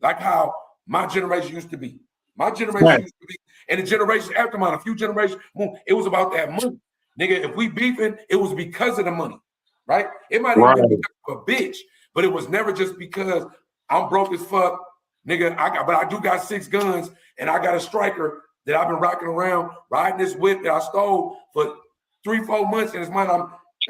like how my generation used to be. My generation used to be, and the generation after mine, a few generations, it was about that money. Nigga, if we beefing, it was because of the money, right? It might even be because of a bitch, but it was never just because I'm broke as fuck, nigga. But I do got 6 guns, and I got a striker that I've been rocking around, riding this whip that I stole for 3-4 months, and it's mine.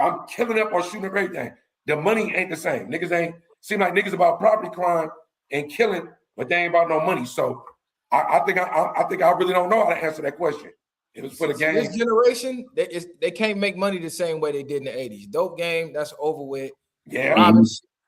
I'm killing up or shooting up everything. The money ain't the same. Niggas ain't seem like niggas about property crime and killing, but they ain't about no money. So I think I really don't know how to answer that question. It was for the game. This generation, they can't make money the same way they did in the 80s. Dope game, that's over with. Yeah.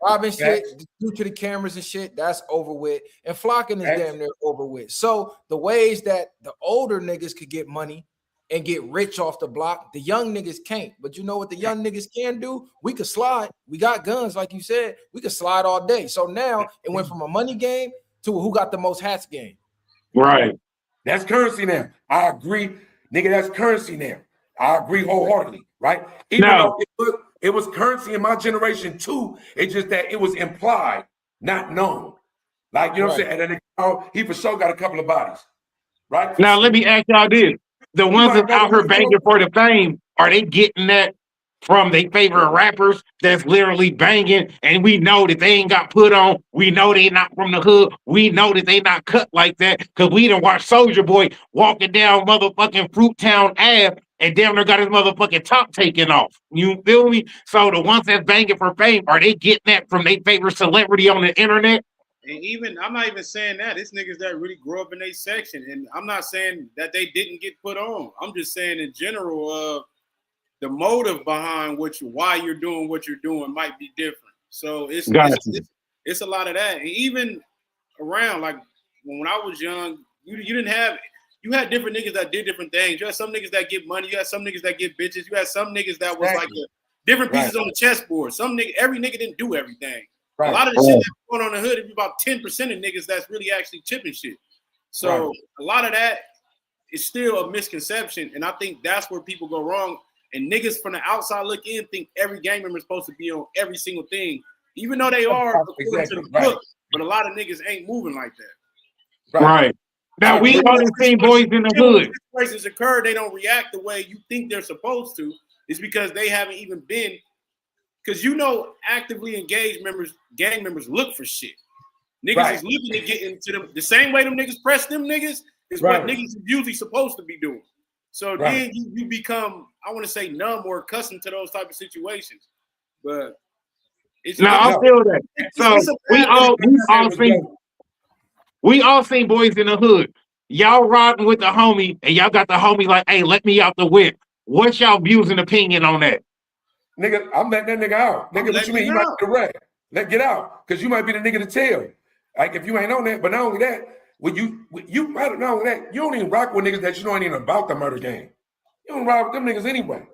Robbing shit due to the cameras and shit, that's over with. And flocking is damn near over with. So the ways that the older niggas could get money and get rich off the block, the young niggas can't. But you know what the young niggas can do? We could slide. We got guns, like you said. We could slide all day. So now it went from a money game to a who got the most hats game. Right. That's currency now. I agree. Nigga, that's currency now. I agree wholeheartedly, right? Even though it was currency in my generation too, it's just that it was implied, not known. Like, you know what I'm saying? And he for sure got a couple of bodies, right? Now, let me ask y'all this. The ones that's out here banging for the fame, are they getting that from their favorite rappers that's literally banging, and we know that they ain't got put on. We know they not from the hood. We know that they not cut like that because we done watched Soldier Boy walking down motherfucking Fruittown Ave and damn near got his motherfucking top taken off. You feel me? So the ones that's banging for fame, are they getting that from their favorite celebrity on the internet? And even I'm not even saying that. It's niggas that really grew up in a section. And I'm not saying that they didn't get put on. I'm just saying in general, the motive behind why you're doing what you're doing might be different. So it's a lot of that. And even around, like when I was young, you had different niggas that did different things. You had some niggas that get money, you had some niggas that get bitches, you had some niggas that was like different pieces on the chessboard. Every nigga didn't do everything. Right. A lot of the shit that's going on in the hood, it'd be about 10% of niggas that's really actually chipping shit. So a lot of that is still a misconception. And I think that's where people go wrong. And niggas from the outside look in think every gang member is supposed to be on every single thing, even though they are according to the book. But a lot of niggas ain't moving like that. Right. Now we only seen boys in the hood. Situations occur, they don't react the way you think they're supposed to. It's because they haven't even been. Because actively engaged gang members look for shit. Niggas is looking to get into them. The same way them niggas press them niggas is what niggas is usually supposed to be doing. So then you become, I want to say, numb or accustomed to those type of situations. But it's I feel that. So we all seen boys in the hood. Y'all riding with the homie, and y'all got the homie like, hey, let me out the whip. What's y'all views and opinion on that? Nigga, I'm letting that nigga out. Nigga, what you mean? You might be the wreck. Get out. Because you might be the nigga to tell. Like, if you ain't on that, but not only that, you not only that, you don't even rock with niggas that you know ain't even about the murder game. You don't ride with them niggas anyway.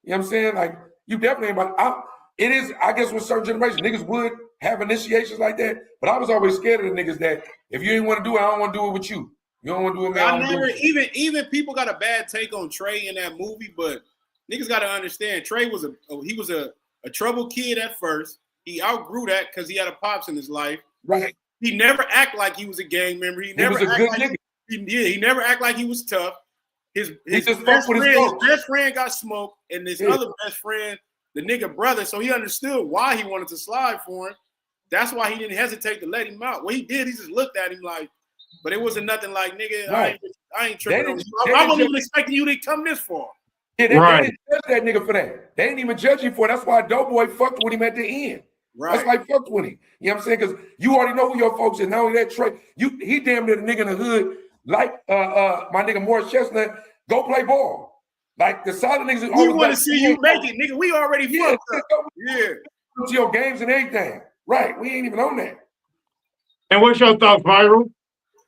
You know what I'm saying? Like, you definitely ain't about it is, I guess, with certain generations, niggas would have initiations like that, but I was always scared of the niggas that if you ain't want to do it, I don't want to do it with you. You don't want to do it, man. Even people got a bad take on Trey in that movie, but niggas got to understand Trey was a troubled kid at first. He outgrew that because he had a pops in his life. Right. He never acted like he was a gang member. He never acted like he was tough. His best friend got smoked, and his other best friend, the nigga brother, so he understood why he wanted to slide for him. That's why he didn't hesitate to let him out. What he did, he just looked at him like, but it wasn't nothing like, nigga, I ain't tripping on you. I wasn't even expecting you to come this far. Yeah, they didn't judge that nigga for that. They didn't even judge him for it. That's why Doughboy fucked with him at the end. Right. That's why he fucked with him. You know what I'm saying? Because you already know who your folks is. Not only that, Trey, he damn near the nigga in the hood, like my nigga Morris Chestnut, go play ball. Like the solid niggas. We want to see you make it, nigga. We already fucked up. Yeah. To your games and everything. Right. We ain't even on that. And what's your thoughts, Viiral?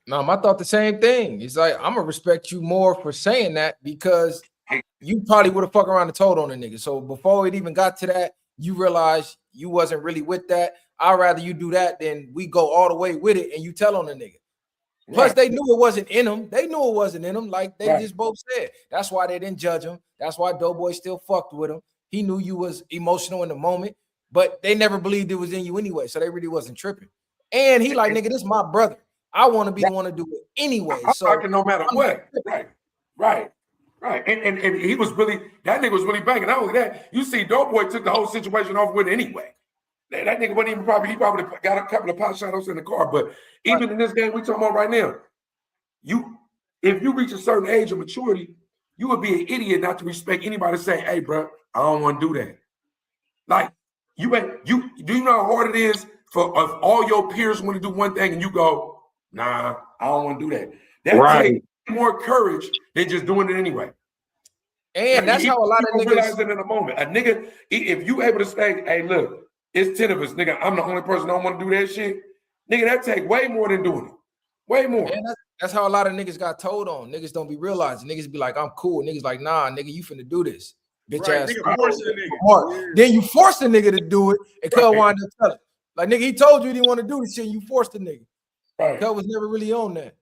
No, I thought the same thing. It's like, I'm gonna respect you more for saying that because you probably would have fucked around and told on a nigga. So before it even got to that, you realized you wasn't really with that. I'd rather you do that than we go all the way with it and you tell on the nigga. Plus, they knew it wasn't in them. They knew it wasn't in them, like they just both said. That's why they didn't judge him. That's why Doughboy still fucked with him. He knew you was emotional in the moment, but they never believed it was in you anyway, so they really wasn't tripping. And he like, nigga, this is my brother. I want to be the one to do it anyway. So I can no matter what. Right. And he was really, that nigga was really banging. Not only that, you see Doughboy took the whole situation off with it anyway. That nigga wasn't even he probably got a couple of pot shots in the car. But even in this game we talking about right now, if you reach a certain age of maturity, you would be an idiot not to respect anybody saying, hey, bro, I don't want to do that. Like, do you know how hard it is for all your peers want to do one thing and you go, nah, I don't want to do that. That takes more courage than just doing it anyway. And that's how a lot of niggas realize it in a moment. A nigga, if you able to say, hey, look, it's 10 of us, nigga, I'm the only person that don't want to do that shit. Nigga, that take way more than doing it. Way more. And that's how a lot of niggas got told on. Niggas don't be realizing. Niggas be like, I'm cool. Niggas like, nah, nigga, you finna do this. Bitch ass. Nigga forcing the nigga. Yeah. Then you force the nigga to do it and Cub wind up telling. Like, nigga, he told you he didn't want to do this shit. You forced the nigga. Right. Cub was never really on that.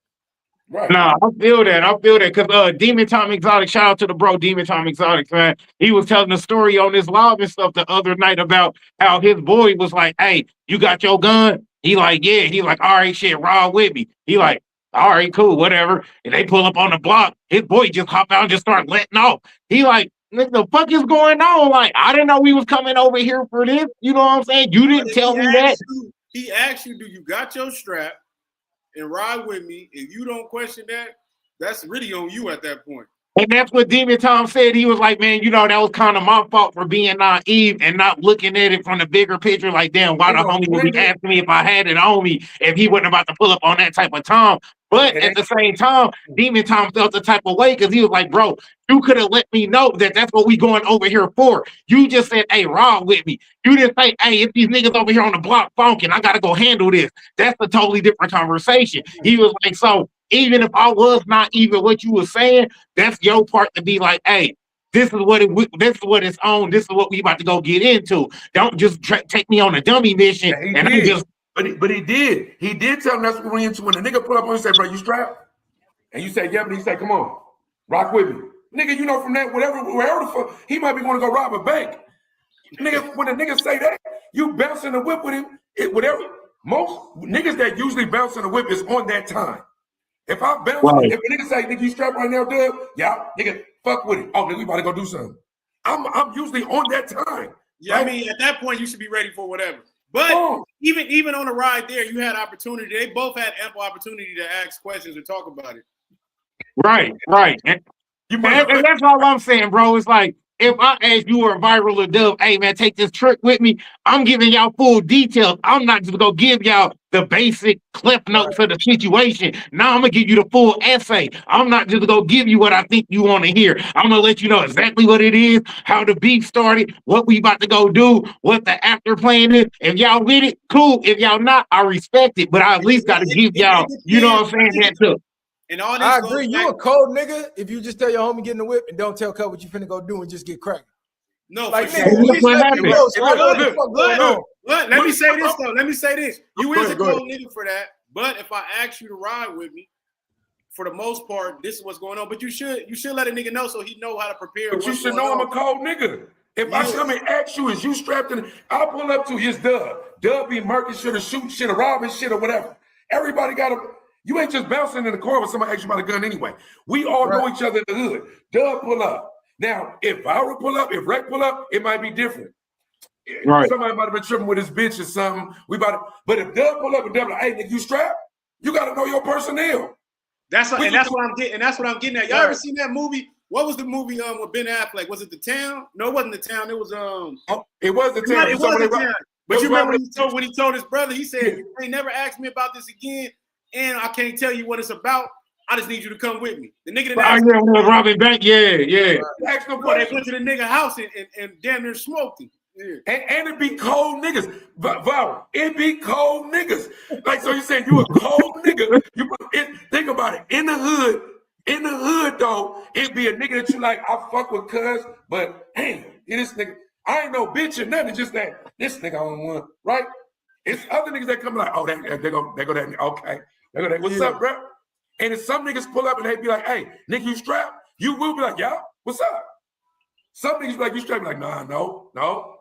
Right. Nah, I feel that. Because Demon Time Exotic, shout out to the bro, Demon Time Exotic, man. He was telling a story on his live and stuff the other night about how his boy was like, hey, you got your gun? He like, yeah. He like, all right, shit, ride with me. He like, all right, cool, whatever. And they pull up on the block. His boy just hop out and just start letting off. He like, What the fuck is going on? Like, I didn't know we was coming over here for this. You know what I'm saying? You didn't tell me that. He asked you, do you got your strap and ride with me? If you don't question that, that's really on you at that point. And that's what Demon Tom said. He was like, man, you know, that was kind of my fault for being naive and not looking at it from the bigger picture. Like, damn, why the homie would be asking me if I had it on me if he wasn't about to pull up on that type of time? But at the same time, Demon Tom felt the type of way because he was like, bro, you could have let me know that that's what we going over here for. You just said, hey, ride with me. You didn't say, hey, if these niggas over here on the block funking, I got to go handle this. That's a totally different conversation. He was like, so even if I was not even what you were saying, that's your part to be like, hey, this is what it's on. This is what we about to go get into. Don't just take me on a dummy mission. Yeah, I just. But he did. He did tell him that's what we went into. When the nigga pull up on you and say, bro, you strapped? And you say, yeah, but he say, come on, rock with me. Nigga, you know from that, wherever the fuck, he might be going to go rob a bank. Nigga, when the nigga say that, you bouncing the whip with him, whatever. Most niggas that usually bounce in the whip is on that time. If I bounce, if a nigga say, nigga, you strapped right now, Dub? Yeah, nigga, fuck with it. Oh, nigga, we about to go do something. I'm usually on that time. Yeah, right? I mean, at that point, you should be ready for whatever. But even on the ride there, you had opportunity. They both had ample opportunity to ask questions or talk about it. Right. And that's all I'm saying, bro. It's like, if I ask you or Viiral or Dub, hey, man, take this trick with me, I'm giving y'all full details. I'm not just going to give y'all the basic clip notes of the situation. Now I'm going to give you the full essay. I'm not just going to give you what I think you want to hear. I'm going to let you know exactly what it is, how the beef started, what we about to go do, what the after plan is. If y'all with it, cool. If y'all not, I respect it. But I at least got to give y'all, you know what I'm saying, that too. And all this I agree. You a cold nigga if you just tell your homie get in the whip and don't tell Cut what you finna go do and just get cracked. No, like nigga, let me say this though. Let me say this. You is a cold nigga for that. But if I ask you to ride with me, for the most part, this is what's going on. But you should let a nigga know so he know how to prepare. But you should know I'm a cold nigga. If I come and ask you, is you strapped in? I'll pull up to his Dub. Dub be murking shit or shooting shit or robbing shit or whatever. Everybody got a. You ain't just bouncing in the car when somebody asks you about a gun anyway. We all know each other in the hood. Dub pull up. Now, if Viiral pull up, if Rec pull up, it might be different. Right. Somebody might have been tripping with his bitch or something. But if Dub pull up and Dub like, hey, nigga, you strapped? You got to know your personnel. That's what I'm getting at. Y'all ever seen that movie? What was the movie with Ben Affleck? Was it The Town? No, it wasn't The Town. It was it was The Town. It was The Town. But you remember when he told his brother, he said, "You ain't never asked me about this again, and I can't tell you what it's about. I just need you to come with me." The nigga didn't ask him. Robbing bank, yeah. They went to the nigga house and damn near smoked him. Yeah. And it be cold niggas. Viiral, it be cold niggas. Like, so you saying you a cold nigga. Think about it. In the hood, though, it be a nigga that you like, I fuck with cuz, but hey, this nigga, I ain't no bitch or nothing, just that this nigga on one, right? It's other niggas that come like, oh, they go that, okay. They go that, what's up, bro? And if some niggas pull up and they be like, hey, nigga, you strapped? You will be like, yeah, what's up? Some niggas be like, you strapped? Like, nah, no.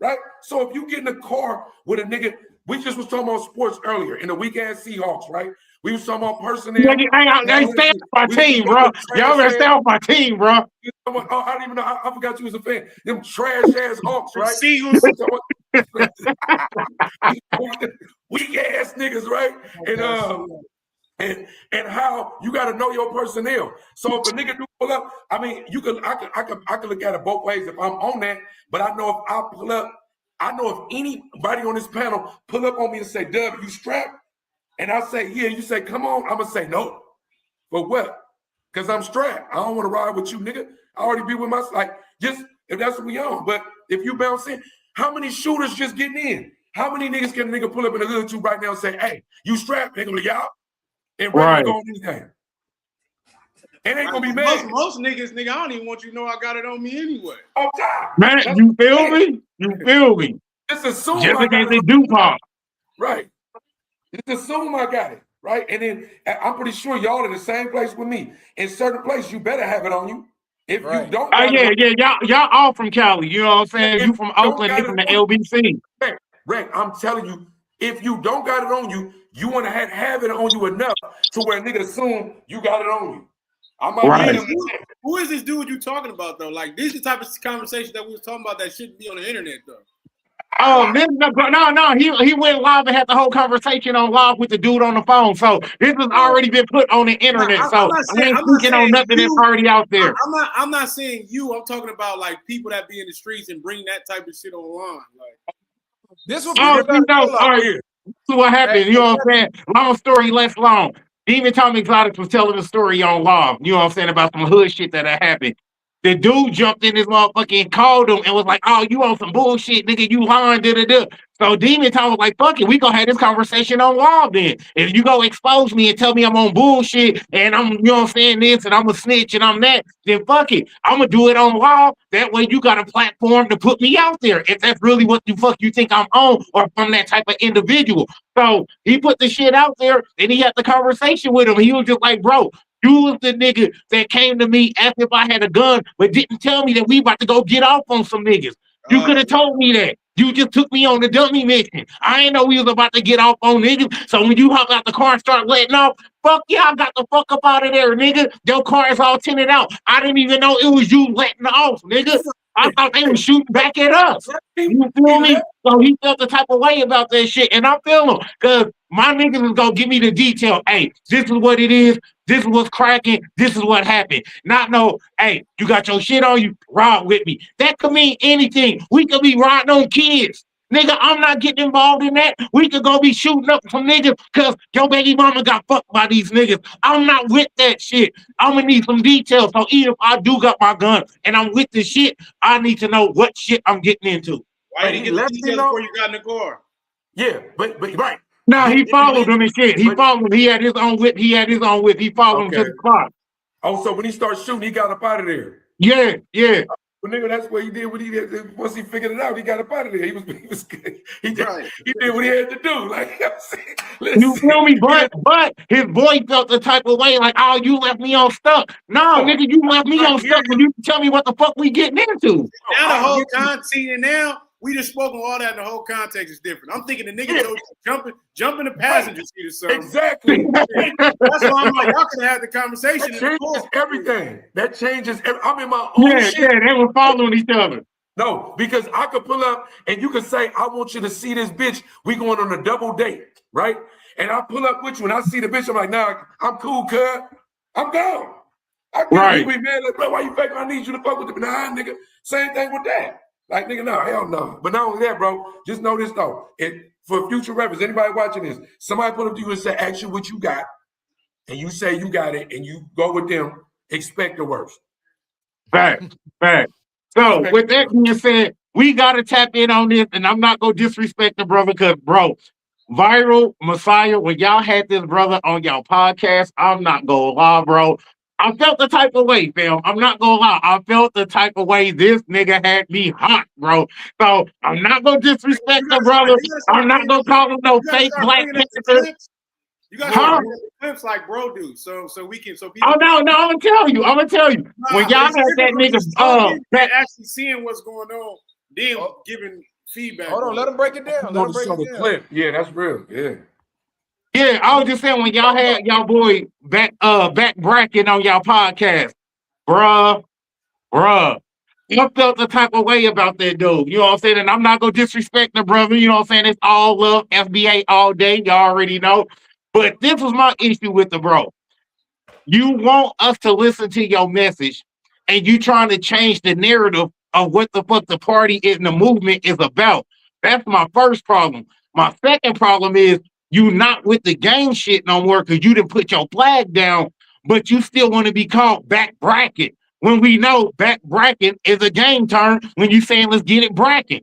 Right? So if you get in a car with a nigga, we just was talking about sports earlier in the weak-ass Seahawks, right? We was talking about personnel. I stay off my team, bro. Y'all better stay off my team, bro. Oh, I didn't even know. I forgot you was a fan. Them trash-ass Hawks, right? Seagulls. Weak-ass niggas, right? And how you got to know your personnel. So if a nigga do pull up, I mean, I can look at it both ways if I'm on that. But I know if I pull up, I know if anybody on this panel pull up on me and say, Dub, you strapped? And I say, yeah, you say, come on. I'm going to say, no. For what? Because I'm strapped. I don't want to ride with you, nigga. I already be with my, like, just, if that's what we on. But if you bounce in, how many shooters just getting in? How many niggas can a nigga pull up in the hood to right now and say, hey, you strapped? They going to y'all. And right. Go on anything. It ain't gonna be mad. Most niggas, nigga, I don't even want you to know I got it on me anyway. Oh God. Man, you feel me? You feel me? Just assume just in case they do pop. Right. Just assume I got it. Right. And then I'm pretty sure y'all in the same place with me. In certain place, you better have it on you. If you don't y'all all from Cali, you know what I'm saying? You from Oakland, you from the LBC. Rick, I'm telling you, if you don't got it on you, you want to have it on you enough to where nigga assume you got it on you. I might meet him. Who is this dude you talking about though? Like this is the type of conversation that we was talking about that shouldn't be on the internet though. Oh, no. He went live and had the whole conversation on live with the dude on the phone. So this has already been put on the internet. So I ain't speaking on nothing that's already out there. I'm not saying you. I'm talking about like people that be in the streets and bring that type of shit online. Like this will be all right. This is what happened. You know what I'm saying? Long story less long. Even Tom Exotics was telling the story on live. You know what I'm saying about some hood shit that had happened. The dude jumped in his motherfucker and called him and was like, "Oh, you on some bullshit, nigga? You lying, da." So Demon Time was like, "Fuck it, we gonna have this conversation on live then. If you go expose me and tell me I'm on bullshit and I'm, you know what I'm saying, this and I'm a snitch and I'm that, then fuck it, I'm gonna do it on live. That way you got a platform to put me out there if that's really what the fuck you think I'm on or from that type of individual." So he put the shit out there and he had the conversation with him. He was just like, "Bro, you was the nigga that came to me as if I had a gun, but didn't tell me that we about to go get off on some niggas. You could have told me that. You just took me on the dummy mission. I ain't know we was about to get off on niggas. So when you hop out the car and start letting off, fuck y'all got the fuck up out of there, nigga. Your car is all tinted out. I didn't even know it was you letting off, nigga. I thought they were shooting back at us. You feel me? So he felt the type of way about that shit. And I feel him because my niggas is gonna give me the detail. Hey, this is what it is. This is what's cracking. This is what happened. Not no, hey, you got your shit on you, ride with me. That could mean anything. We could be riding on kids. Nigga, I'm not getting involved in that. We could go be shooting up some niggas because your baby mama got fucked by these niggas. I'm not with that shit. I'm gonna need some details. So even if I do got my gun and I'm with this shit, I need to know what shit I'm getting into. Why didn't you get the details before you got in the car? Yeah, but right. No, he followed him and shit. He followed him. He had his own whip. He followed him to the spot. Oh, so when he started shooting, he got up out of there. Yeah. Well, nigga, that's what he did. What he did once he figured it out, he got up out of there. He did what he had to do. Like you feel me? But his boy felt the type of way, like, oh, you left me on stuck. No, nigga, you left me on stuck when you tell me what the fuck we getting into. Now the whole context, and now we just spoken all that, and the whole context is different. I'm thinking the nigga told you jumping the passenger seat or something. Exactly. That's why I'm like, y'all could have the conversation. That changes everything. That changes. I'm in my own shit. Yeah, they were following each other. No, because I could pull up and you could say, I want you to see this bitch. We going on a double date, right? And I pull up with you and I see the bitch. I'm like, nah, I'm cool, cuz. I'm gone. I can't be mad. Like, bro, why you fake? I need you to fuck with the nah, nigga. Same thing with that. Like, nigga, no, hell no. But not only that, bro, just know this, though. For future reference, anybody watching this, somebody put up to you and say, ask you what you got, and you say you got it, and you go with them, expect the worst. Fact. So, with that being said, we got to tap in on this, and I'm not going to disrespect the brother because, bro, Viiral, Messiah, when y'all had this brother on y'all podcast, I'm not going to lie, bro. I felt the type of way, fam. I'm not gonna lie. I felt the type of way this nigga had me hot, bro. So I'm not gonna disrespect the brother. I'm not gonna call him no fake Black Panther. You guys start bringing the clips like bro do, so we can people. Oh no, I'm gonna tell you. When y'all had that nigga that actually seeing what's going on, then giving feedback. Hold on, let him break it down. Let him break it down. Clip. Yeah, that's real. Yeah. Yeah, I was just saying when y'all had y'all boy back bracket on y'all podcast, bruh. I felt the type of way about that dude. You know what I'm saying? And I'm not gonna disrespect the brother, you know what I'm saying? It's all love, FBA all day, y'all already know. But this was my issue with the bro. You want us to listen to your message, and you trying to change the narrative of what the fuck the party and the movement is about. That's my first problem. My second problem is you not with the gang shit no more because you didn't put your flag down, but you still want to be called back bracket when we know back bracket is a game term when you saying let's get it bracket.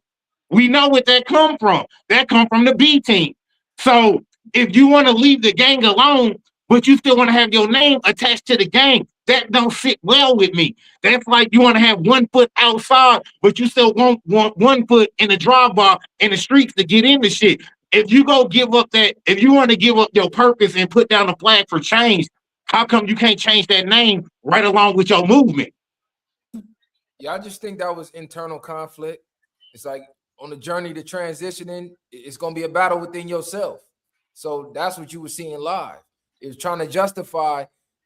We know what that come from. That come from the B team. So if you want to leave the gang alone, but you still want to have your name attached to the gang, that don't sit well with me. That's like you want to have 1 foot outside, but you still want 1 foot in the drive bar in the streets to get into shit. If you go give up that, if you want to give up your purpose and put down a flag for change, how come you can't change that name right along with your movement? Yeah, I just think that was internal conflict. It's like on the journey to transitioning, it's going to be a battle within yourself. So that's what you were seeing live. It was trying to justify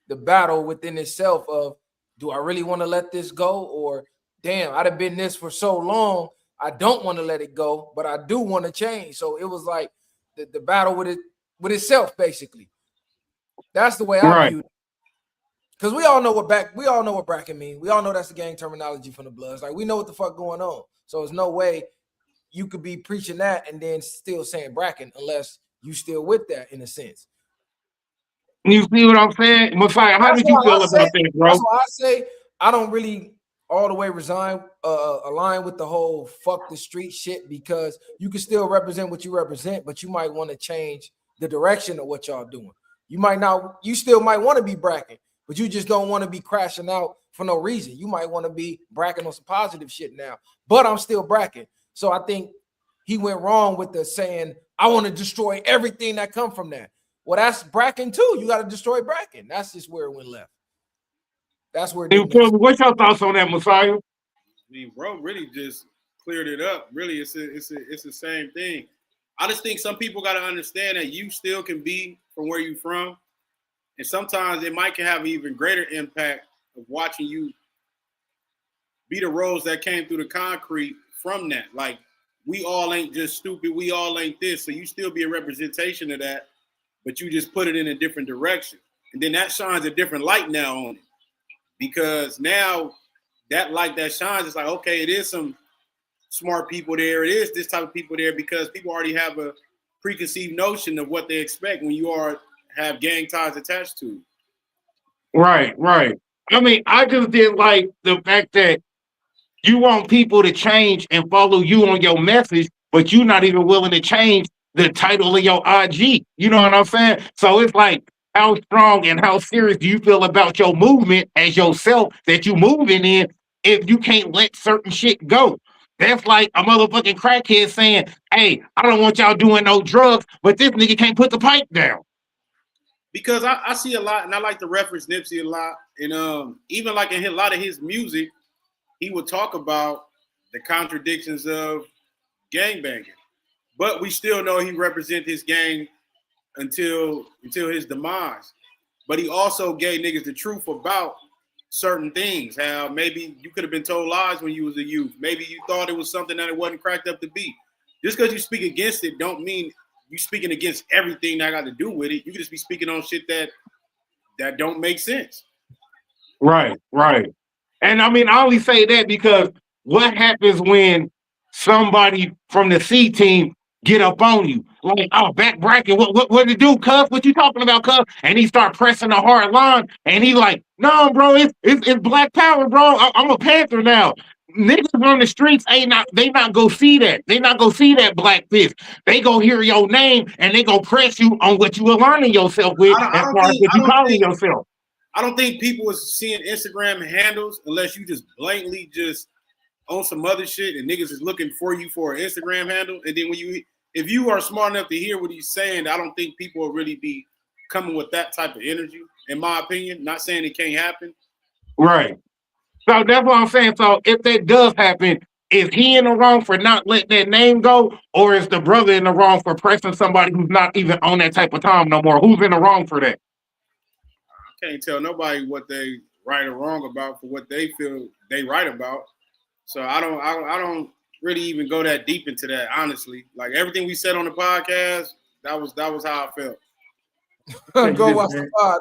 the battle within itself of, do I really want to let this go? Or damn, I'd have been this for so long, I don't want to let it go, but I do want to change. So it was like the battle with itself, basically. That's the way I viewed it. Because we all know what bracket mean. We all know that's the gang terminology from the Bloods. Like, we know what the fuck going on. So there's no way you could be preaching that and then still saying bracket unless you still with that in a sense. You see what I'm saying? Messiah, how did you feel about that, bro? That's why I say I don't really all the way align with the whole fuck the street shit, because you can still represent what you represent, but you might want to change the direction of what y'all doing. You still might want to be bracket, but you just don't want to be crashing out for no reason. You might want to be bracking on some positive shit now, but I'm still bracking. So I think he went wrong with the saying, I want to destroy everything that come from that. Well, that's bracking too. You got to destroy bracking. That's just where it went left. That's where what's your thoughts on that, Messiah? I mean, bro, really just cleared it up. Really, it's the same thing. I just think some people got to understand that you still can be from where you from. And sometimes it might can have an even greater impact of watching you be the roads that came through the concrete from that. Like, we all ain't just stupid. We all ain't this. So you still be a representation of that, but you just put it in a different direction. And then that shines a different light now on it. Because now that light that shines, it's like, okay, it is some smart people there. It is this type of people there, because people already have a preconceived notion of what they expect when you have gang ties attached to it. Right. I mean, I just did like the fact that you want people to change and follow you on your message, but you're not even willing to change the title of your IG. You know what I'm saying? So it's like, how strong and how serious do you feel about your movement as yourself that you moving in if you can't let certain shit go? That's like a motherfucking crackhead saying, hey, I don't want y'all doing no drugs, but this nigga can't put the pipe down. Because I see a lot, and I like to reference Nipsey a lot. And even like in a lot of his music, he would talk about the contradictions of gangbanging. But we still know he represents his gang until his demise. But he also gave niggas the truth about certain things. How maybe you could have been told lies when you was a youth. Maybe you thought it was something that it wasn't cracked up to be. Just because you speak against it don't mean you speaking against everything that got to do with it. You can just be speaking on shit that don't make sense. Right. And I mean, I only say that because what happens when somebody from the C team get up on you? Like, oh, back bracket, what to do, cuz? What you talking about, cuz? And he start pressing a hard line, and he like, no, bro, it's Black Power, bro. I'm a Panther now. Niggas on the streets they not go see that. They not go see that black fist. They go hear your name and they go press you on what you aligning yourself with as far as what you calling yourself. I don't think people is seeing Instagram handles unless you just blatantly just on some other shit and niggas is looking for you for an Instagram handle. And then if you are smart enough to hear what he's saying, I don't think people will really be coming with that type of energy, in my opinion. Not saying it can't happen. Right. So that's what I'm saying. So if that does happen, is he in the wrong for not letting that name go? Or is the brother in the wrong for pressing somebody who's not even on that type of time no more? Who's in the wrong for that? I can't tell nobody what they right or wrong about for what they feel they right about. So I don't really even go that deep into that, honestly. Like everything we said on the podcast, that was how I felt. Go watch the pod.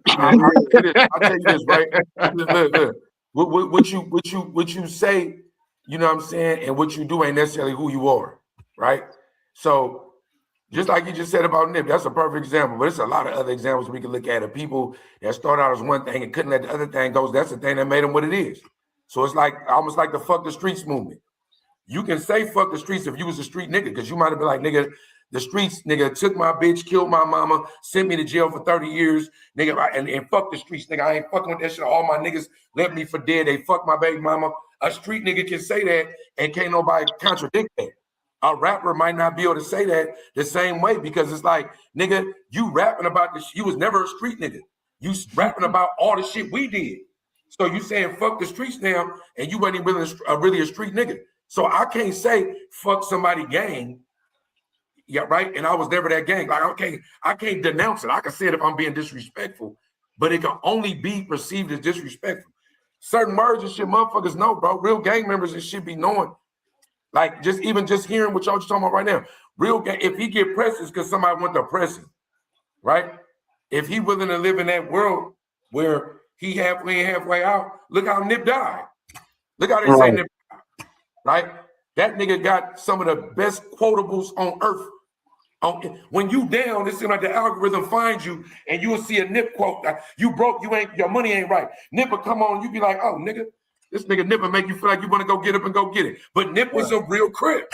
I'll tell you this, right? Look. What you say, you know what I'm saying, and what you do ain't necessarily who you are, right? So just like you just said about Nip, that's a perfect example. But there's a lot of other examples we can look at of people that start out as one thing and couldn't let the other thing go. That's the thing that made them what it is. So it's like almost like the fuck the streets movement. You can say fuck the streets if you was a street nigga, because you might have been like, nigga, the streets, nigga, took my bitch, killed my mama, sent me to jail for 30 years, nigga, and fuck the streets, nigga. I ain't fucking with that shit. All my niggas left me for dead. They fucked my baby mama. A street nigga can say that and can't nobody contradict that. A rapper might not be able to say that the same way, because it's like, nigga, you rapping about this. You was never a street nigga. You rapping about all the shit we did. So you saying fuck the streets now, and you wasn't really a street nigga. So I can't say fuck somebody gang. Yeah, right. And I was never that gang. Like, I can't denounce it. I can say it if I'm being disrespectful. but it can only be perceived as disrespectful. Certain words and shit, motherfuckers know, bro. Real gang members and shit be knowing. Like just hearing what y'all just talking about right now. Real gang, if he get pressed, it's because somebody want to press him, right? If he willing to live in that world where he halfway in, halfway out, look how Nip died. Look how they say Nip died, right? That nigga got some of the best quotables on earth. When you down, it seems like the algorithm finds you and you will see a Nip quote. Like, you broke, your money ain't right. Nip will come on, you be like, oh, nigga, this nigga Nip will make you feel like you want to go get up and go get it. But Nip was a real crip.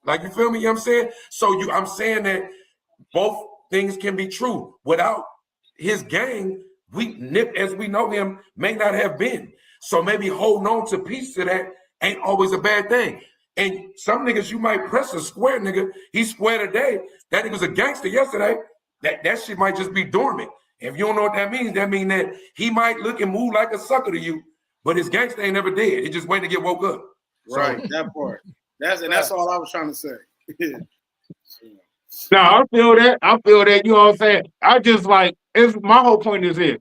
Like, you feel me? You know what I'm saying? So I'm saying that both things can be true. Without his gang, Nip, as we know him, may not have been. So maybe holding on to piece of that ain't always a bad thing. And some niggas, you might press a square nigga. He square today. That nigga was a gangster yesterday. That shit might just be dormant. If you don't know what that means that he might look and move like a sucker to you, but his gangster ain't never dead. He just waiting to get woke up. Right, so, that part. That's all I was trying to say. No, I feel that. You know what I'm saying? I just like, my whole point is this.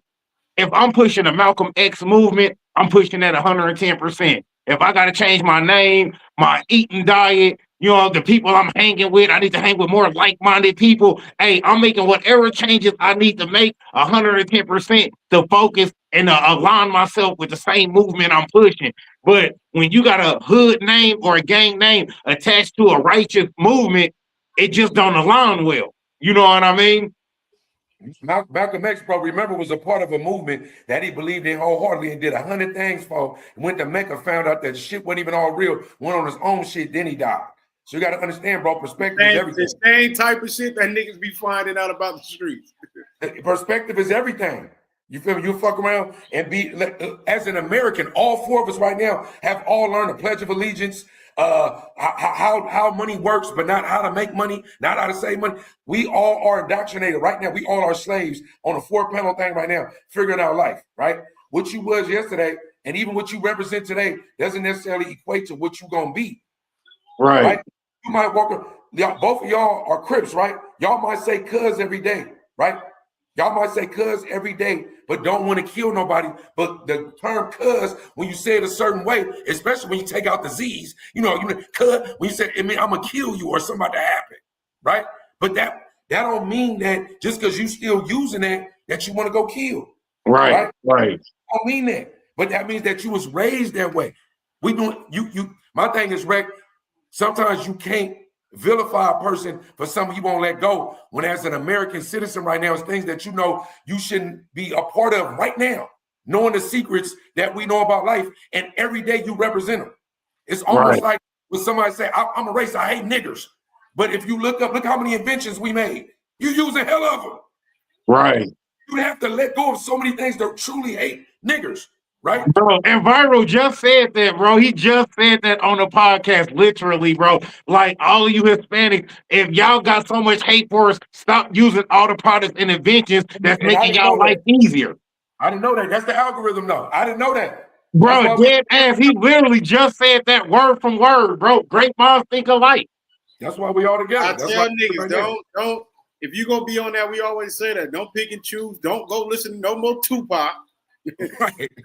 If I'm pushing the Malcolm X movement, I'm pushing that 110%. If I got to change my name, my eating diet, you know, the people I'm hanging with, I need to hang with more like-minded people. Hey, I'm making whatever changes I need to make 110% to focus and align myself with the same movement I'm pushing. But when you got a hood name or a gang name attached to a righteous movement, it just don't align well. You know what I mean? Malcolm X, bro, remember, was a part of a movement that he believed in wholeheartedly and did 100 things for. Went to Mecca, found out that shit wasn't even all real, went on his own shit, then he died. So you got to understand, bro, perspective is everything. The same type of shit that niggas be finding out about the streets. Perspective is everything. You feel me? You fuck around and be, as an American, all four of us right now have all learned the Pledge of Allegiance, how money works, but not how to make money, not how to save money. We all are indoctrinated right now. We all are slaves on a 4-panel thing right now, figuring out life, right? What you was yesterday and even what you represent today doesn't necessarily equate to what you're going to be. Right? You might walk, both of y'all are Crips, right? Y'all might say cuz every day, right? Y'all might say cuz every day, but don't want to kill nobody. But the term cuz, when you say it a certain way, especially when you take out the Z's, you know, cuz, when you say, I mean, I'm going to kill you or something about to happen, right? But that don't mean that just because you still using that you want to go kill. Right. I don't mean that. But that means that you was raised that way. We do my thing is, Rick, sometimes you can't vilify a person for something you won't let go, when as an American citizen right now, it's things that you know you shouldn't be a part of right now, knowing the secrets that we know about life, and every day you represent them. It's almost like when somebody say, I'm a racist, I hate niggers. But if you look how many inventions we made, you use a hell of them. Right. You have to let go of so many things that truly hate niggers. Right, bro, and Viiral just said that, bro. He just said that on the podcast, literally, bro. Like, all of you Hispanics, if y'all got so much hate for us, stop using all the products and inventions that's making y'all life easier. I didn't know that. That's the algorithm, though. I didn't know that. Bro, dead ass. He literally just said that word from word, bro. Great minds think alike. That's why we all together. I tell niggas, don't. If you gonna be on that, we always say that. Don't pick and choose. Don't go listen to no more Tupac.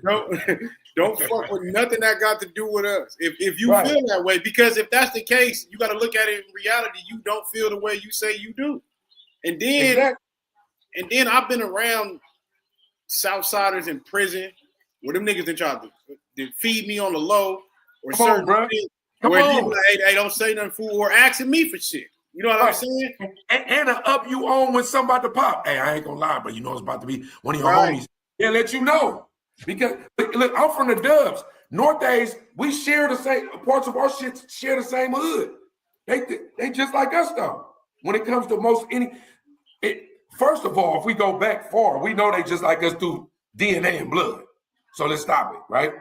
Don't fuck with nothing that got to do with us. If you feel that way, because if that's the case, you got to look at it in reality. You don't feel the way you say you do, and then I've been around Southsiders in prison where them niggas that try to feed me on the low or certain shit where you like, hey, don't say nothing, fool, or asking me for shit. You know what I'm saying? And up you on when somebody to pop. Hey, I ain't gonna lie, but you know it's about to be one of your homies. They'll let you know. Because look, I'm from the Dubs. Northeast, we share the same parts of our shit, share the same hood. They just like us though. When it comes to first of all, if we go back far, we know they just like us through DNA and blood. So let's stop it, right?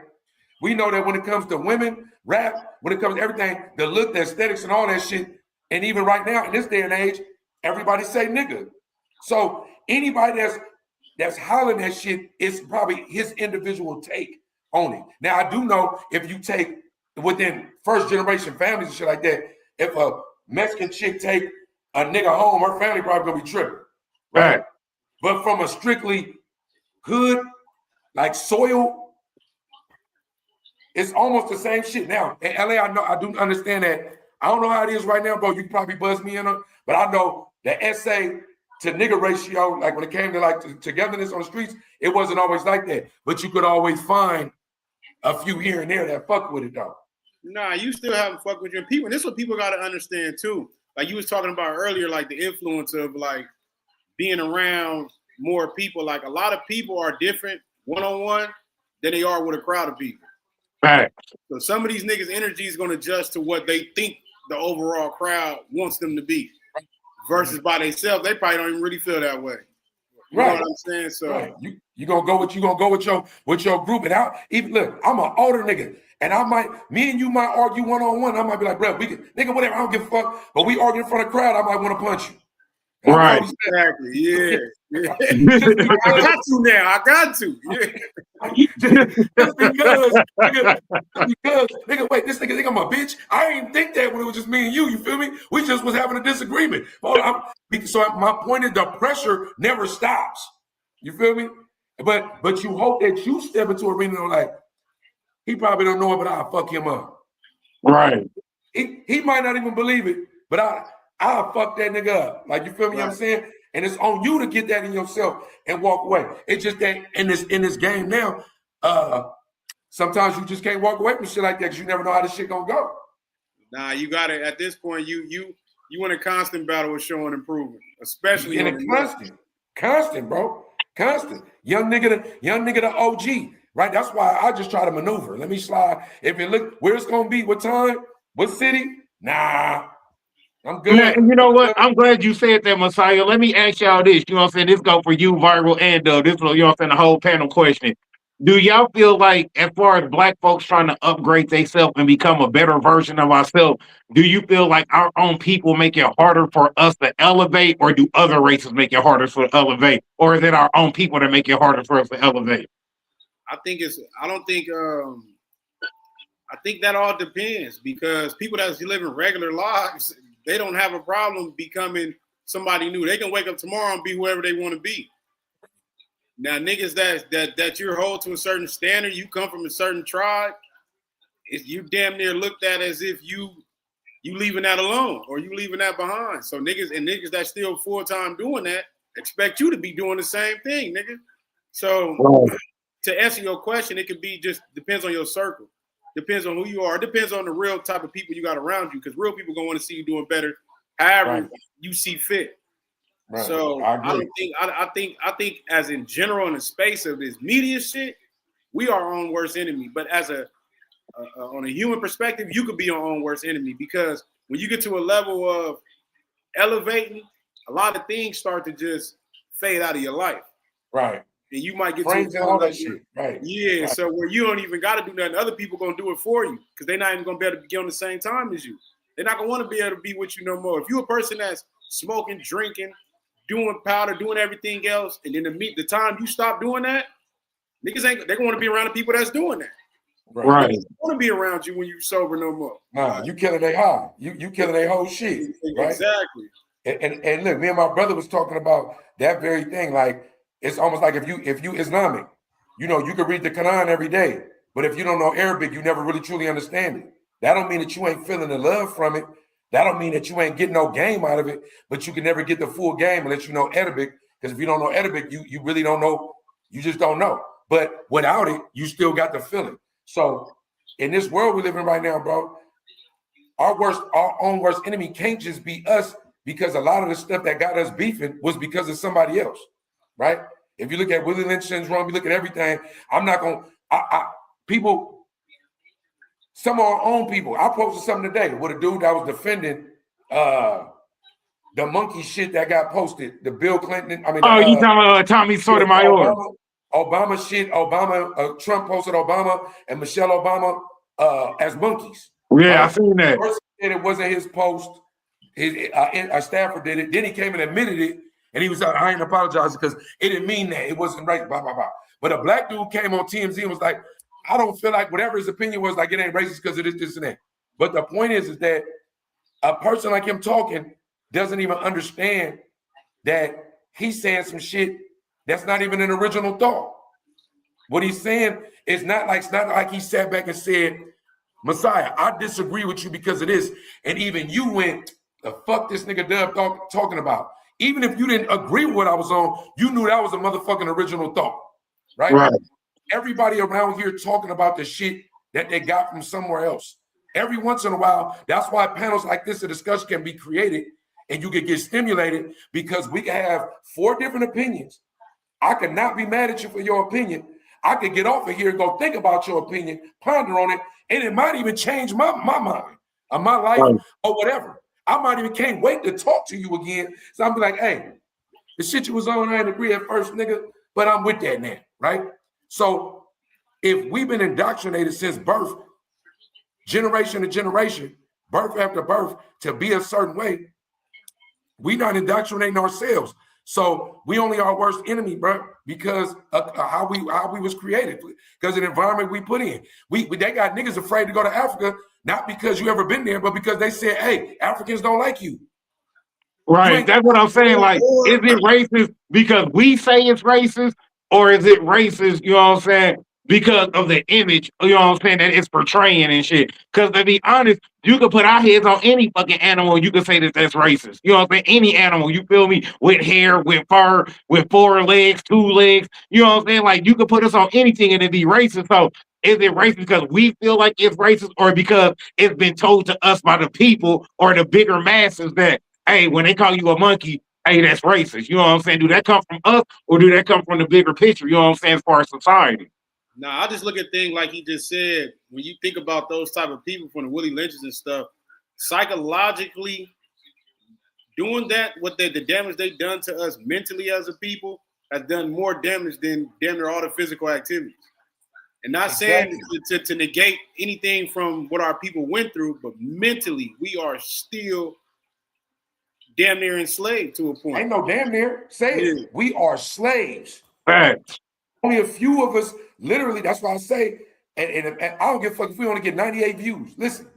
We know that when it comes to women, rap, when it comes to everything, the look, the aesthetics, and all that shit, and even right now in this day and age, everybody say nigga. So anybody that's hollering that shit is probably his individual take on it. Now, I do know if you take within first generation families and shit like that, if a Mexican chick take a nigga home, her family probably gonna be tripping. Right. But from a strictly hood, like soil, it's almost the same shit. Now, in LA, I do understand that. I don't know how it is right now, bro. You can probably buzz me in on, but I know the essay to nigga ratio, like when it came to like togetherness on the streets, it wasn't always like that. But you could always find a few here and there that fuck with it though. Nah, you still haven't fucked with your people. And this is what people got to understand too. Like you was talking about earlier, like the influence of like being around more people. Like a lot of people are different one-on-one than they are with a crowd of people. Right. So some of these niggas' energy is going to adjust to what they think the overall crowd wants them to be. Versus by themselves, they probably don't even really feel that way. You know what I'm saying? So right. you gonna go with your group. And even look, I'm an older nigga. And me and you might argue one-on-one. I might be like, bro, nigga, whatever, I don't give a fuck. But we argue in front of the crowd, I might want to punch you. And right. Exactly. Yeah. I got to now. I got to. Yeah. just because, nigga, wait, this nigga think I'm a bitch. I didn't think that when it was just me and you. You feel me? We just was having a disagreement. So my point is, the pressure never stops. You feel me? But you hope that you step into a arena and like, he probably don't know it, but I'll fuck him up. Right. He might not even believe it, but I'll fuck that nigga up. Like, you feel me? Right. You know what I'm saying? And it's on you to get that in yourself and walk away. It's just that in this game now, sometimes you just can't walk away from shit like that because you never know how this shit gonna go. Nah, you got it. At this point, you in a constant battle with showing improvement, especially in a constant, bro. Constant. Young nigga the OG. Right, that's why I just try to maneuver. Let me slide. If it look where it's gonna be, what time, what city? Nah, I'm good. Man, you know what? I'm glad you said that, Messiah. Let me ask y'all this. You know what I'm saying? This go for you, Viiral, and this, you know what I'm saying, the whole panel question. Do y'all feel like, as far as Black folks trying to upgrade themselves and become a better version of ourselves, do you feel like our own people make it harder for us to elevate, or do other races make it harder for us to elevate? Or is it our own people that make it harder for us to elevate? I think that all depends, because people that's living regular lives, they don't have a problem becoming somebody new. They can wake up tomorrow and be whoever they want to be. Now, niggas that you're hold to a certain standard, you come from a certain tribe, you damn near looked at as if you leaving that alone or you leaving that behind. So niggas that still full-time doing that expect you to be doing the same thing, nigga. So to answer your question, it could be just depends on your circle. Depends on who you are. It depends on the real type of people you got around you, because real people gonna want to see you doing better however you see fit. Right. So I think as in general in the space of this media shit, we are our own worst enemy. But as on a human perspective, you could be your own worst enemy, because when you get to a level of elevating, a lot of things start to just fade out of your life. Right. And you might get friends to and all that shit. Right. Yeah. Right. So where you don't even got to do nothing, other people gonna do it for you, because they're not even gonna be able to be on the same time as you. They're not gonna want to be able to be with you no more. If you're a person that's smoking, drinking, doing powder, doing everything else, and then the time you stop doing that, niggas they're gonna want to be around the people that's doing that. Right. They want to be around you when you're sober no more. Nah, you killing their high. You killing their whole shit. Right? Exactly. And look, me and my brother was talking about that very thing. Like, it's almost like if you Islamic, you know, you could read the Quran every day, but if you don't know Arabic, you never really truly understand it. That don't mean that you ain't feeling the love from it. That don't mean that you ain't getting no game out of it, but you can never get the full game unless you know Arabic, because if you don't know Arabic, you really don't know. You just don't know. But without it, you still got the feeling. So in this world we live in right now, bro, our own worst enemy can't just be us, because a lot of the stuff that got us beefing was because of somebody else, right? If you look at Willie Lynch syndrome, you look at everything. I'm not gonna. People, some of our own people. I posted something today with a dude that was defending the monkey shit that got posted. The Bill Clinton. I mean, you talking about Tommy Sotomayor? Obama shit. Trump posted Obama and Michelle Obama as monkeys. Yeah, I seen that. First, it wasn't his post. A staffer did it. Then he came and admitted it, and he was like, I ain't apologizing because it didn't mean that. It wasn't right, blah, blah, blah. But a black dude came on TMZ and was like, I don't feel like whatever his opinion was, like it ain't racist because it is this and that. But the point is that a person like him talking doesn't even understand that he's saying some shit that's not even an original thought. What he's saying is it's not like he sat back and said, Messiah, I disagree with you because of this. And even you went, the fuck this nigga Dub talking about. Even if you didn't agree with what I was on, you knew that was a motherfucking original thought. Right? Everybody around here talking about the shit that they got from somewhere else. Every once in a while, that's why panels like this, a discussion can be created and you can get stimulated because we can have 4 different opinions. I could not be mad at you for your opinion. I could get off of here and go think about your opinion, ponder on it, and it might even change my mind or my life or whatever. I might even can't wait to talk to you again. So I'm like, hey, the shit you was on, I didn't agree at first, nigga, but I'm with that now, right? So if we've been indoctrinated since birth, generation to generation, birth after birth, to be a certain way, we not indoctrinating ourselves. So we only our worst enemy, bro, because of how we was created, because of the environment we put in. They got niggas afraid to go to Africa, not because you ever been there, but because they said, hey, Africans don't like you. Right. That's what I'm saying. Like, is it racist because we say it's racist, or is it racist, you know what I'm saying, because of the image, you know what I'm saying, that it's portraying and shit? Because to be honest, you could put our heads on any fucking animal, you could say that that's racist. You know what I'm saying? Any animal, you feel me? With hair, with fur, with 4 legs, 2 legs, you know what I'm saying? Like, you could put us on anything and it'd be racist. So is it racist because we feel like it's racist, or because it's been told to us by the people or the bigger masses that, hey, when they call you a monkey, hey, that's racist. You know what I'm saying? Do that come from us, or do that come from the bigger picture? You know what I'm saying? As far as society. Nah, I just look at things like he just said. When you think about those type of people from the Willie Lynches and stuff, psychologically doing that, the damage they've done to us mentally as a people has done more damage than damn near all the physical activities. And not saying to negate anything from what our people went through, but mentally we are still damn near enslaved to a point. Ain't no damn near. Say it. We are slaves. Facts. Only a few of us, literally, that's why I say, and I don't give a fuck if we only get 98 views. Listen,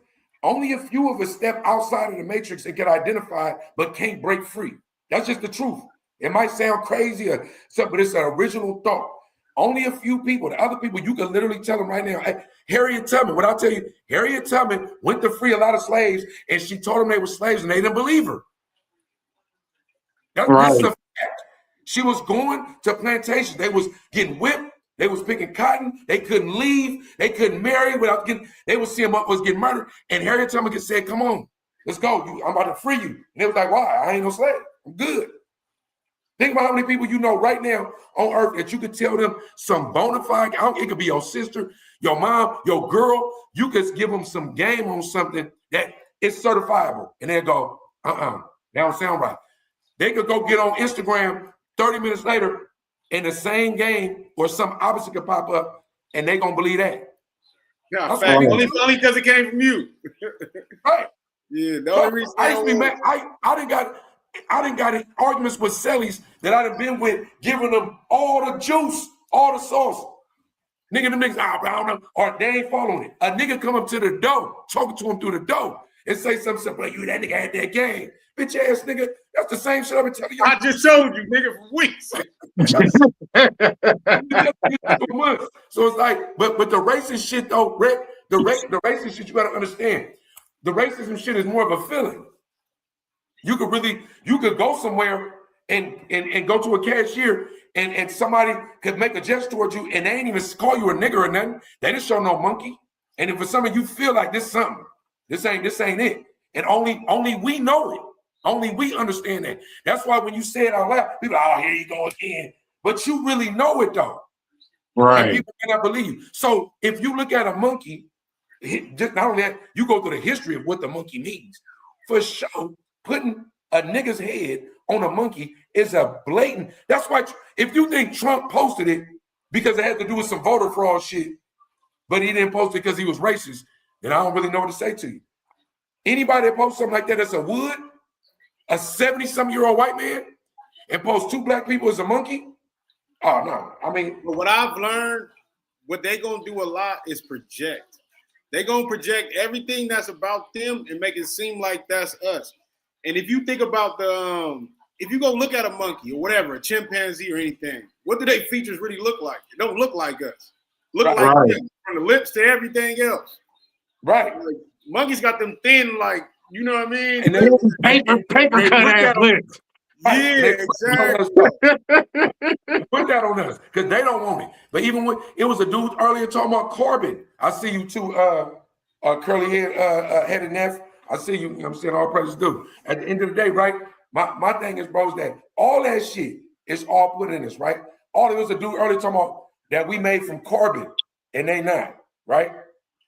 only a few of us step outside of the matrix and get identified, but can't break free. That's just the truth. It might sound crazy or something, but it's an original thought. Only a few people. The other people, you can literally tell them right now. Hey, Harriet Tubman, what I'll tell you, Harriet Tubman went to free a lot of slaves, and she told them they were slaves, and they didn't believe her. This is a fact. She was going to plantations. They was getting whipped. They was picking cotton. They couldn't leave. They couldn't marry without getting. They would see them up was getting murdered. And Harriet Tubman said, "Come on, let's go. I'm about to free you." And they was like, "Why? I ain't no slave. I'm good." Think about how many people you know right now on earth that you could tell them some bona fide. It could be your sister, your mom, your girl. You could give them some game on something that is certifiable, and they go, that don't sound right. They could go get on Instagram 30 minutes later in the same game or some opposite could pop up and they gonna believe that. Yeah, fact. Only because it came from you. Right. Yeah, the only reason I used to be mad. I didn't got arguments with Sellies that I'd have been with, giving them all the juice, all the sauce. Nigga, them niggas, I don't know, or they ain't following it. A nigga come up to the door, talking to him through the door, and say something like, you that nigga had that game. Bitch ass nigga, that's the same shit I've been telling you. I just showed you, nigga, for weeks. So it's like, but the racist shit though, Rick, the racist shit you gotta understand. The racism shit is more of a feeling. You could go somewhere and go to a cashier and somebody could make a gesture towards you and they ain't even call you a nigger or nothing. They didn't show no monkey. And if for some of you feel like this something, this ain't it. And only we know it. Only we understand that. That's why when you say it out loud, people are like, oh, here you go again. But you really know it though. Right. And people cannot believe you. So if you look at a monkey, just not only that, you go through the history of what the monkey means. For sure, putting a nigga's head on a monkey is a blatant. That's why if you think Trump posted it because it had to do with some voter fraud shit, but he didn't post it because he was racist, then I don't really know what to say to you. Anybody that posts something like that that's a 70-some-year-old white man, and posts 2 black people as a monkey? Oh, no. I mean. But what I've learned, what they going to do a lot is project. They going to project everything that's about them and make it seem like that's us. And if you think about if you go look at a monkey or whatever, a chimpanzee or anything, what do they features really look like? It don't look like us. Look Right. like Right. them, from the lips to everything else. Right. Like, monkeys got them thin, like, you know what I mean? And they, Paper they cut put ass that on, lips. right, Yeah, and they put that on exactly. us. Put that on us because they don't want it. But even when it was a dude earlier talking about Corbin, I see you too, curly headed Neff. I see you. You know what I'm saying, all praises due. At the end of the day, right? My thing is, bro, is that all that shit is all put in this, right? All it was a dude earlier talking about that we made from Corbin, and they not, right?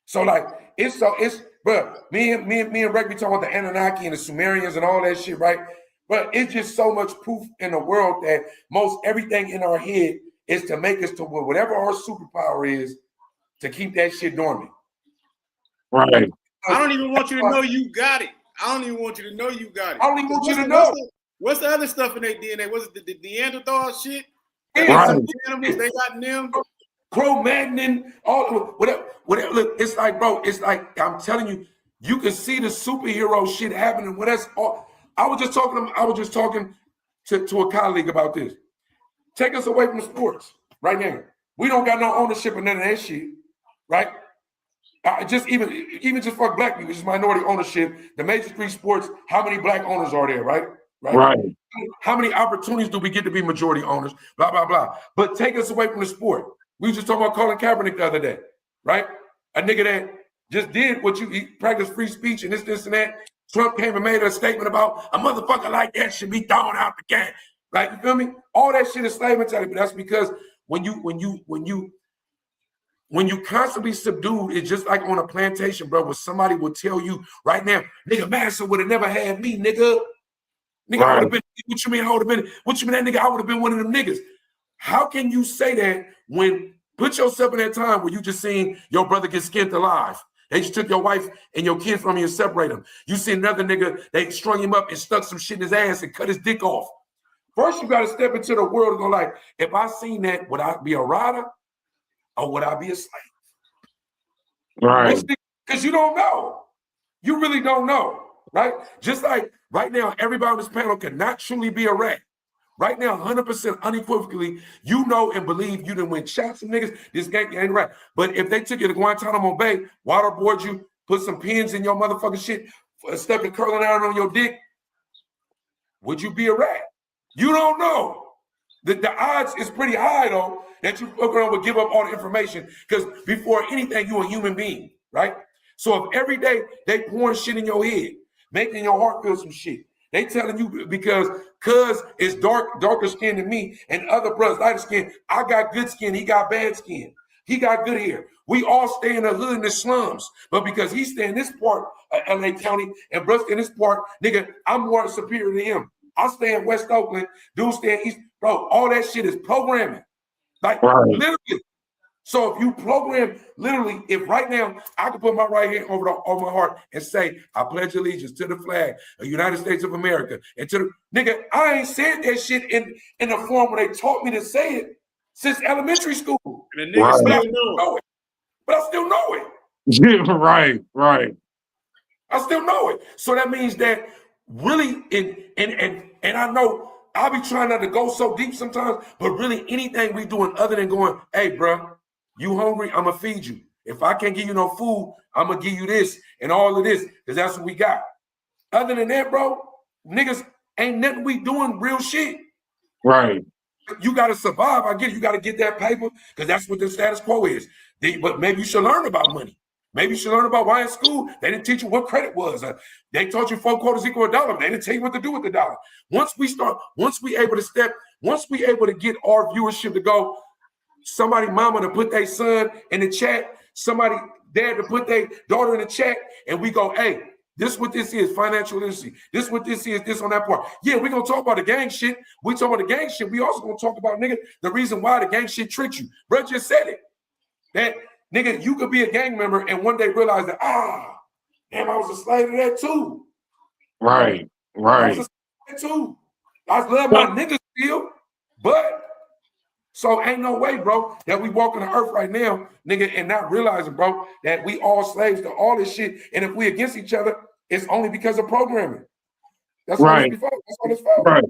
So like it's bro, me and Rick be talking about the Anunnaki and the Sumerians and all that shit, right? But it's just so much proof in the world that most everything in our head is to make us to whatever our superpower is to keep that shit dormant. Right. I don't even want you to know you got it. I don't even want you to know you got it. I don't even want you to know. What's the other stuff in their DNA? Was it the Neanderthal shit? Yeah. Right. Animals they got in them? Cro-Magnon, all whatever. Look, it's like, bro, it's like I'm telling you, you can see the superhero shit happening. What that's all. I was just talking to a colleague about this. Take us away from the sports right now. We don't got no ownership of none of that shit, right? Just even just for black people, just minority ownership. The major three sports, how many black owners are there, right? Right. How many opportunities do we get to be majority owners? Blah blah blah. But take us away from the sport. We were just talking about Colin Kaepernick the other day, right? A nigga that just did what he practiced free speech and this and that. Trump came and made a statement about a motherfucker like that should be thrown out the game. Like, you feel me? All that shit is slave mentality, but that's because when you constantly subdued, it's just like on a plantation, bro, where somebody will tell you right now, nigga, Madison would have never had me, nigga. Nigga, I would have been, what you mean I would have been, what you mean that nigga, I would have been one of them niggas. How can you say that when, put yourself in that time where you just seen your brother get skinned alive? They just took your wife and your kid from you and separate them. You see another nigga, they strung him up and stuck some shit in his ass and cut his dick off. First, you got to step into the world and go like, if I seen that, would I be a rider or would I be a slave? Right. Because you don't know. You really don't know, right? Just like right now, everybody on this panel cannot truly be a rat. Right now, 100% unequivocally, you know and believe you done went shot some niggas. This gang ain't right. But if they took you to Guantanamo Bay, waterboard you, put some pins in your motherfucking shit, stuck a curling iron on your dick, would you be a rat? You don't know. The odds is pretty high, though, that you would give up all the information because before anything, you're a human being, right? So if every day they pouring shit in your head, making your heart feel some shit, they telling you because cuz is darker skin than me and other brothers lighter skin, I got good skin, he got bad skin. He got good hair. We all stay in the hood in the slums, but because he stay in this part of LA County and Bruce in this part, nigga, I'm more superior to him. I stay in West Oakland, dude stay in East. Bro, all that shit is programming. Like, literally. So if you program, literally, if right now I could put my right hand over my heart and say, I pledge allegiance to the flag of the United States of America and to the, nigga, I ain't said that shit in the form where they taught me to say it since elementary school. And the nigga still know it. But I still know it. Right. I still know it. So that means that really, and I know I'll be trying not to go so deep sometimes, but really anything we doing other than going, hey, bro, you hungry? I'm going to feed you. If I can't give you no food, I'm going to give you this and all of this because that's what we got. Other than that, bro, niggas ain't nothing we doing real shit. Right. You got to survive. I get it. You got to get that paper because that's what the status quo is. But maybe you should learn about money. Maybe you should learn about why in school they didn't teach you what credit was. They taught you 4 quarters equal $1. They didn't tell you what to do with the dollar. Once we able to get our viewership to go, somebody mama to put their son in the chat, somebody dad to put their daughter in the chat, and we go, hey, this is what this is, financial literacy. This is what this is, this on that part. Yeah, we're going to talk about the gang shit. We talk about the gang shit. We also going to talk about, nigga, the reason why the gang shit tricked you. Bro just said it. That, nigga, you could be a gang member and one day realize that, damn, I was a slave to that too. Right. I was a slave to that too. I love my niggas still, but so ain't no way, bro, that we walking the earth right now, nigga, and not realizing, bro, that we all slaves to all this shit. And if we against each other, it's only because of programming. That's what it's for. That's what it's for. Right.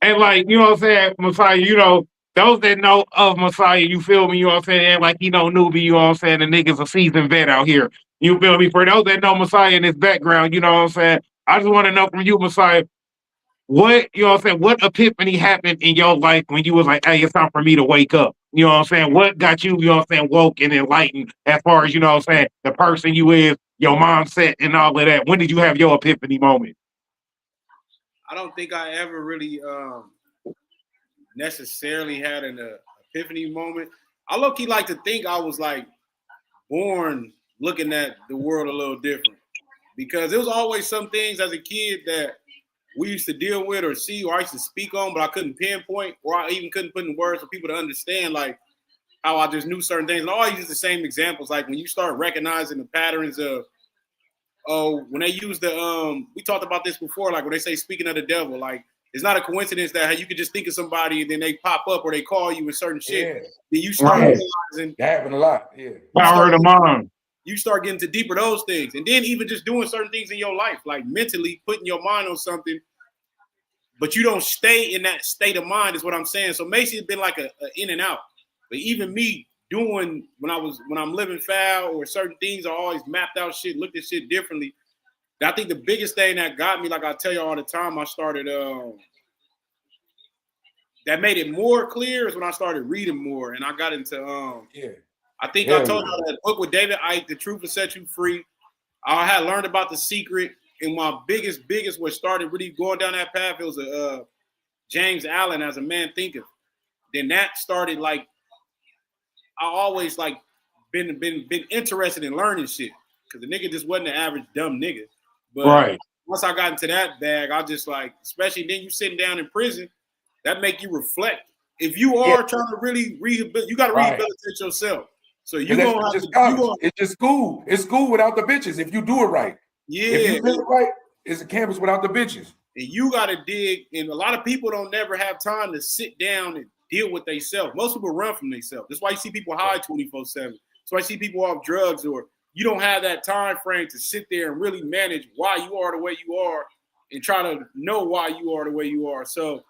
And like, you know what I'm saying, Messiah, you know, those that know of Messiah, you feel me? You know what I'm saying? Like he know newbie, you know what I'm saying? The nigga's a seasoned vet out here. You feel me? For those that know Messiah in his background, you know what I'm saying? I just want to know from you, Messiah, what, you know what I'm saying, what epiphany happened in your life when you was like, hey, it's time for me to wake up? You know what I'm saying? What got you, you know what I'm saying, woke and enlightened as far as, you know what I'm saying, the person you is, your mindset and all of that? When did you have your epiphany moment? I don't think I ever really necessarily had an epiphany moment. I low-key like to think I was like born looking at the world a little different, because there was always some things as a kid that we used to deal with or see or I used to speak on, but I couldn't pinpoint, or I even couldn't put in words for people to understand, like how I just knew certain things. And I always use the same examples, like when you start recognizing the patterns of, when they use the, we talked about this before, like when they say speaking of the devil, like it's not a coincidence that you could just think of somebody and then they pop up or they call you with certain shit. Yeah. Then you start Right. realizing That happened a lot. Yeah. Power of the mind. you start getting to deeper those things. And then even just doing certain things in your life, like mentally putting your mind on something, but you don't stay in that state of mind is what I'm saying. So Macy has been like a in and out. But even me doing when I'm living foul or certain things, I always mapped out shit, looked at shit differently. And I think the biggest thing that got me, like I tell you all the time, I started that made it more clear is when I started reading more and I got into I think I told you that book with David Icke, The Truth Will Set You Free. I had learned about The Secret, and my biggest what started really going down that path, it was James Allen as a man thinketh. Then that started like I always like been interested in learning shit, because the nigga just wasn't an average dumb nigga. But Right. once I got into that bag, I just like, especially then you sitting down in prison, that make you reflect. If you are trying to really rehabilitate, you got to rehabilitate yourself. So you gonna have to, it's just school. It's school without the bitches. If you do it right, if you do it right, it's a campus without the bitches. And you got to dig. And a lot of people don't never have time to sit down and deal with themselves. Most people run from themselves. That's why you see people high 24/7. That's why I see people off drugs, or you don't have that time frame to sit there and really manage why you are the way you are and try to know why you are the way you are. So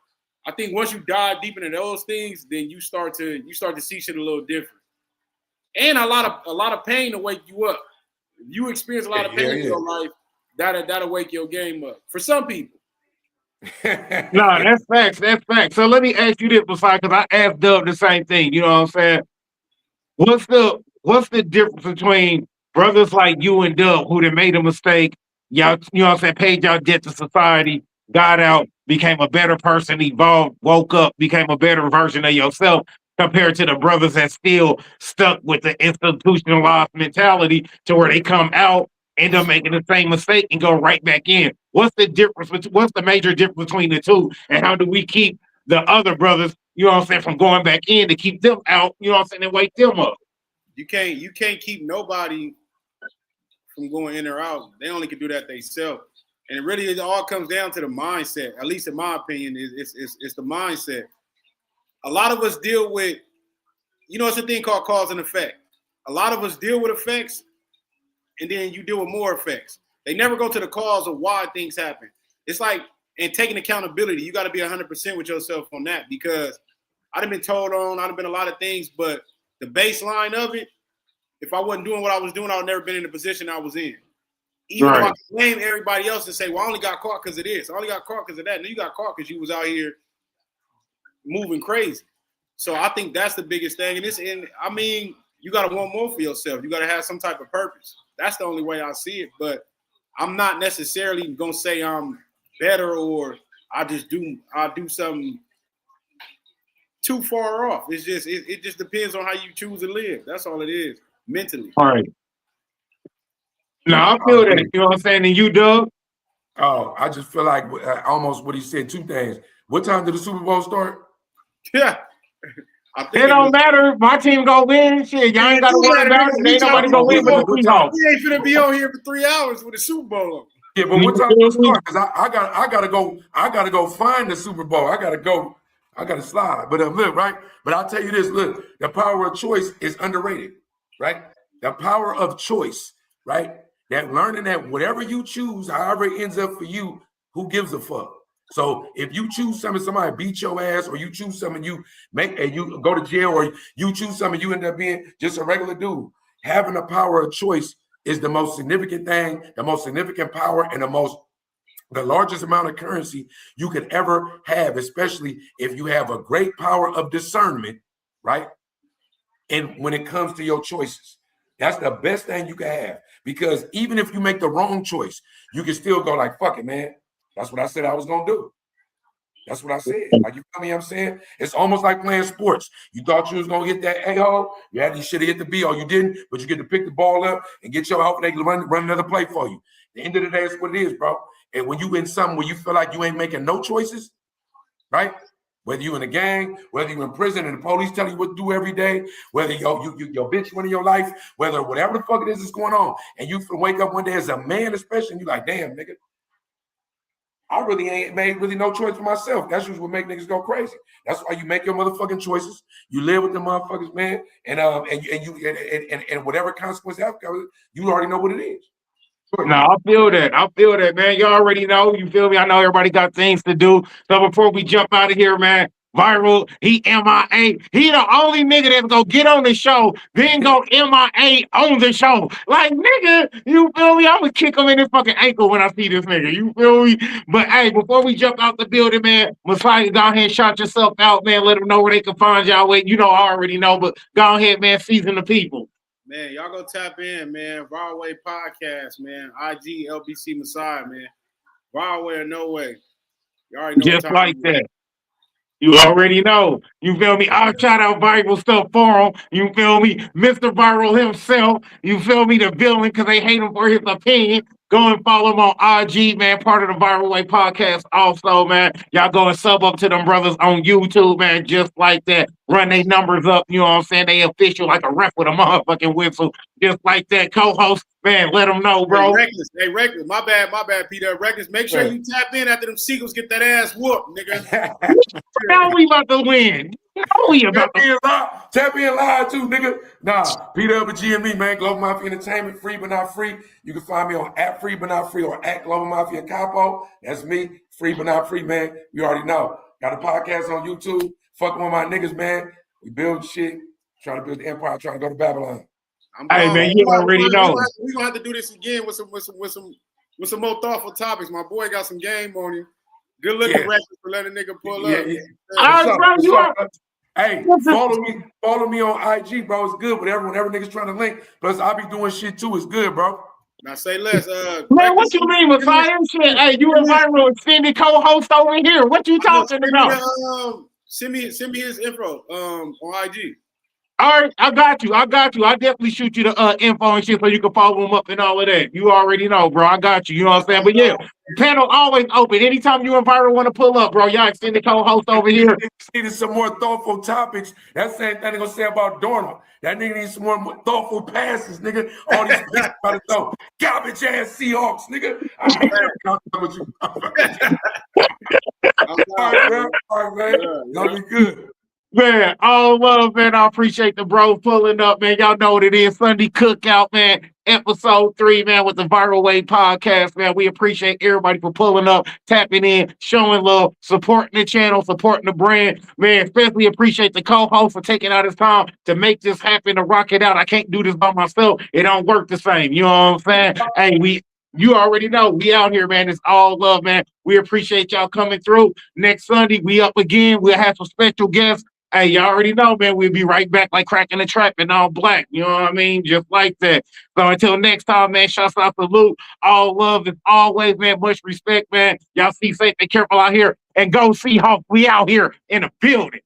I think once you dive deep into those things, then you start to see shit a little different. And a lot of pain to wake you up. If you experience a lot of pain in your life, that'll wake your game up. For some people. No, that's facts. That's facts. So let me ask you this, Messiah, because I asked Dub the same thing. You know what I'm saying? What's the difference between brothers like you and Dub who done made a mistake? Y'all, you know what I'm saying, paid y'all debt to society, got out, became a better person, evolved, woke up, became a better version of yourself, compared to the brothers that still stuck with the institutionalized mentality to where they come out, end up making the same mistake and go right back in. What's the difference? What's the major difference between the two? And how do we keep the other brothers, you know what I'm saying, from going back in to keep them out, you know what I'm saying, and wake them up? You can't keep nobody from going in or out. They only can do that themselves. And it all comes down to the mindset. At least in my opinion, it's the mindset. A lot of us deal with, it's a thing called cause and effect. A lot of us deal with effects, and then you deal with more effects. They never go to the cause of why things happen. It's like, and taking accountability, you got to be 100% with yourself on that, because I've been told on, I've been a lot of things, but the baseline of it, if I wasn't doing what I was doing, I would never been in the position I was in. Even though I can blame everybody else and say, well, I only got caught because of this. I only got caught because of that. And you got caught because you was out here moving crazy. So I think that's the biggest thing. And I mean, you got to want more for yourself. You got to have some type of purpose. That's the only way I see it. But I'm not necessarily going to say I'm better or I do something too far off. It's just, it just depends on how you choose to live. That's all it is, mentally. All right. No, I feel that. You know what I'm saying? And you, Doug? Oh, I just feel like almost what he said, two things. What time did the Super Bowl start? Yeah. It don't matter. My team go win. Shit, y'all ain't got to worry about it. Ain't nobody gonna win but the Seahawks. We ain't finna be on here for 3 hours with the Super Bowl on. Yeah, but what time did it start? Because I gotta go find the Super Bowl. I gotta slide. But look, right? But I'll tell you this, look, the power of choice is underrated, right? The power of choice, right? That learning that whatever you choose, however it ends up for you, who gives a fuck? So if you choose something, somebody beat your ass, or you choose something, you go to jail, or you choose something, you end up being just a regular dude. Having the power of choice is the most significant thing, the most significant power, and the largest amount of currency you could ever have, especially if you have a great power of discernment, right? And when it comes to your choices, that's the best thing you can have, because even if you make the wrong choice, you can still go like, fuck it, man. That's what I said I was going to do. That's what I said. Like, you feel me? I'm saying it's almost like playing sports. You thought you was gonna hit that A-hole, you should have hit the B-hole. You didn't, but you get to pick the ball up and get your help. They can run another play for you. At the end of the day, it's what it is, bro. And when you in something where you feel like you ain't making no choices, right? Whether you in a gang, whether you in prison and the police tell you what to do every day, whether your bitch winning your life, whether whatever the fuck it is that's going on, and you wake up one day as a man, especially, and you like, damn, nigga, I really ain't made no choice for myself. That's just what make niggas go crazy. That's why you make your motherfucking choices. You live with the motherfuckers, man, and whatever consequence happens, you already know what it is. No, I feel that, man. You already know. You feel me? I know everybody got things to do. So before we jump out of here, man, Viiral, he MIA. He the only nigga that's gonna get on the show, then go MIA on the show. Like, nigga, you feel me? I'm gonna kick him in his fucking ankle when I see this nigga. You feel me? But hey, before we jump out the building, man, Messiah, go ahead and shout yourself out, man. Let them know where they can find y'all. You know, I already know, but go ahead, man. Season the people. Man, y'all go tap in, man. Viiral Way Podcast, man. IG LBC Messiah, man. Viiral Way or no way. You already know. Just like that. You already know. You feel me? I'll shout out Viiral stuff for him. You feel me? Mr. Viiral himself. You feel me? The villain, because they hate him for his opinion. Go and follow him on IG, man. Part of the Viiral Way Podcast also, man. Y'all go and sub up to them brothers on YouTube, man. Just like that. Run their numbers up. You know what I'm saying? They official like a ref with a motherfucking whistle. Just like that. Co-host, man, let them know, bro. Hey, Reckless. My bad, Peter. Reckless, make sure you tap in after them Seagulls get that ass whooped, nigga. Now we about to win. Tap in live too, nigga. Nah, PWG and me, man. Global Mafia Entertainment, free but not free. You can find me on @free but not free or @Global Mafia Capo. That's me, free but not free, man. You already know. Got a podcast on YouTube. Fucking with my niggas, man. We build shit, trying to build the empire, trying to go to Babylon. Hey, man, you already know. We're gonna have to do this again with some more thoughtful topics. My boy got some game on him. Good looking Reckless for letting a nigga pull up. Hey, follow me on IG, bro. It's good. Whenever niggas trying to link. Plus, I be doing shit too. It's good, bro. Now say less. Man, what you mean with fire shit? Hey, you a Viiral extended co-host over here. What you talking about? Send me his info on IG. All right, I got you. I definitely shoot you the info and shit so you can follow them up and all of that. You already know, bro. I got you. You know what I'm saying? But yeah, panel always open. Anytime you and Viiral want to pull up, bro, y'all extended co-host over here. Needed some more thoughtful topics. That same thing they gonna say about Darnold. That nigga needs some more thoughtful passes, nigga. All these bitches about to throw garbage ass Seahawks, nigga. I hate that with you. All right, man. Gonna be good. Man, all love, man. I appreciate the bro pulling up, man. Y'all know what it is. Sunday Cookout, man. Episode 3, man, with the Viiral Way Podcast, man. We appreciate everybody for pulling up, tapping in, showing love, supporting the channel, supporting the brand. Man, especially appreciate the co-host for taking out his time to make this happen, to rock it out. I can't do this by myself. It don't work the same. You know what I'm saying? Hey, you already know we out here, man. It's all love, man. We appreciate y'all coming through. Next Sunday, we up again. We'll have some special guests. Hey, you already know, man, we'll be right back like cracking the trap in all black. You know what I mean? Just like that. So until next time, man, shouts out, salute. All love as always, man. Much respect, man. Y'all stay safe and careful out here. And go Seahawks. We out here in the building.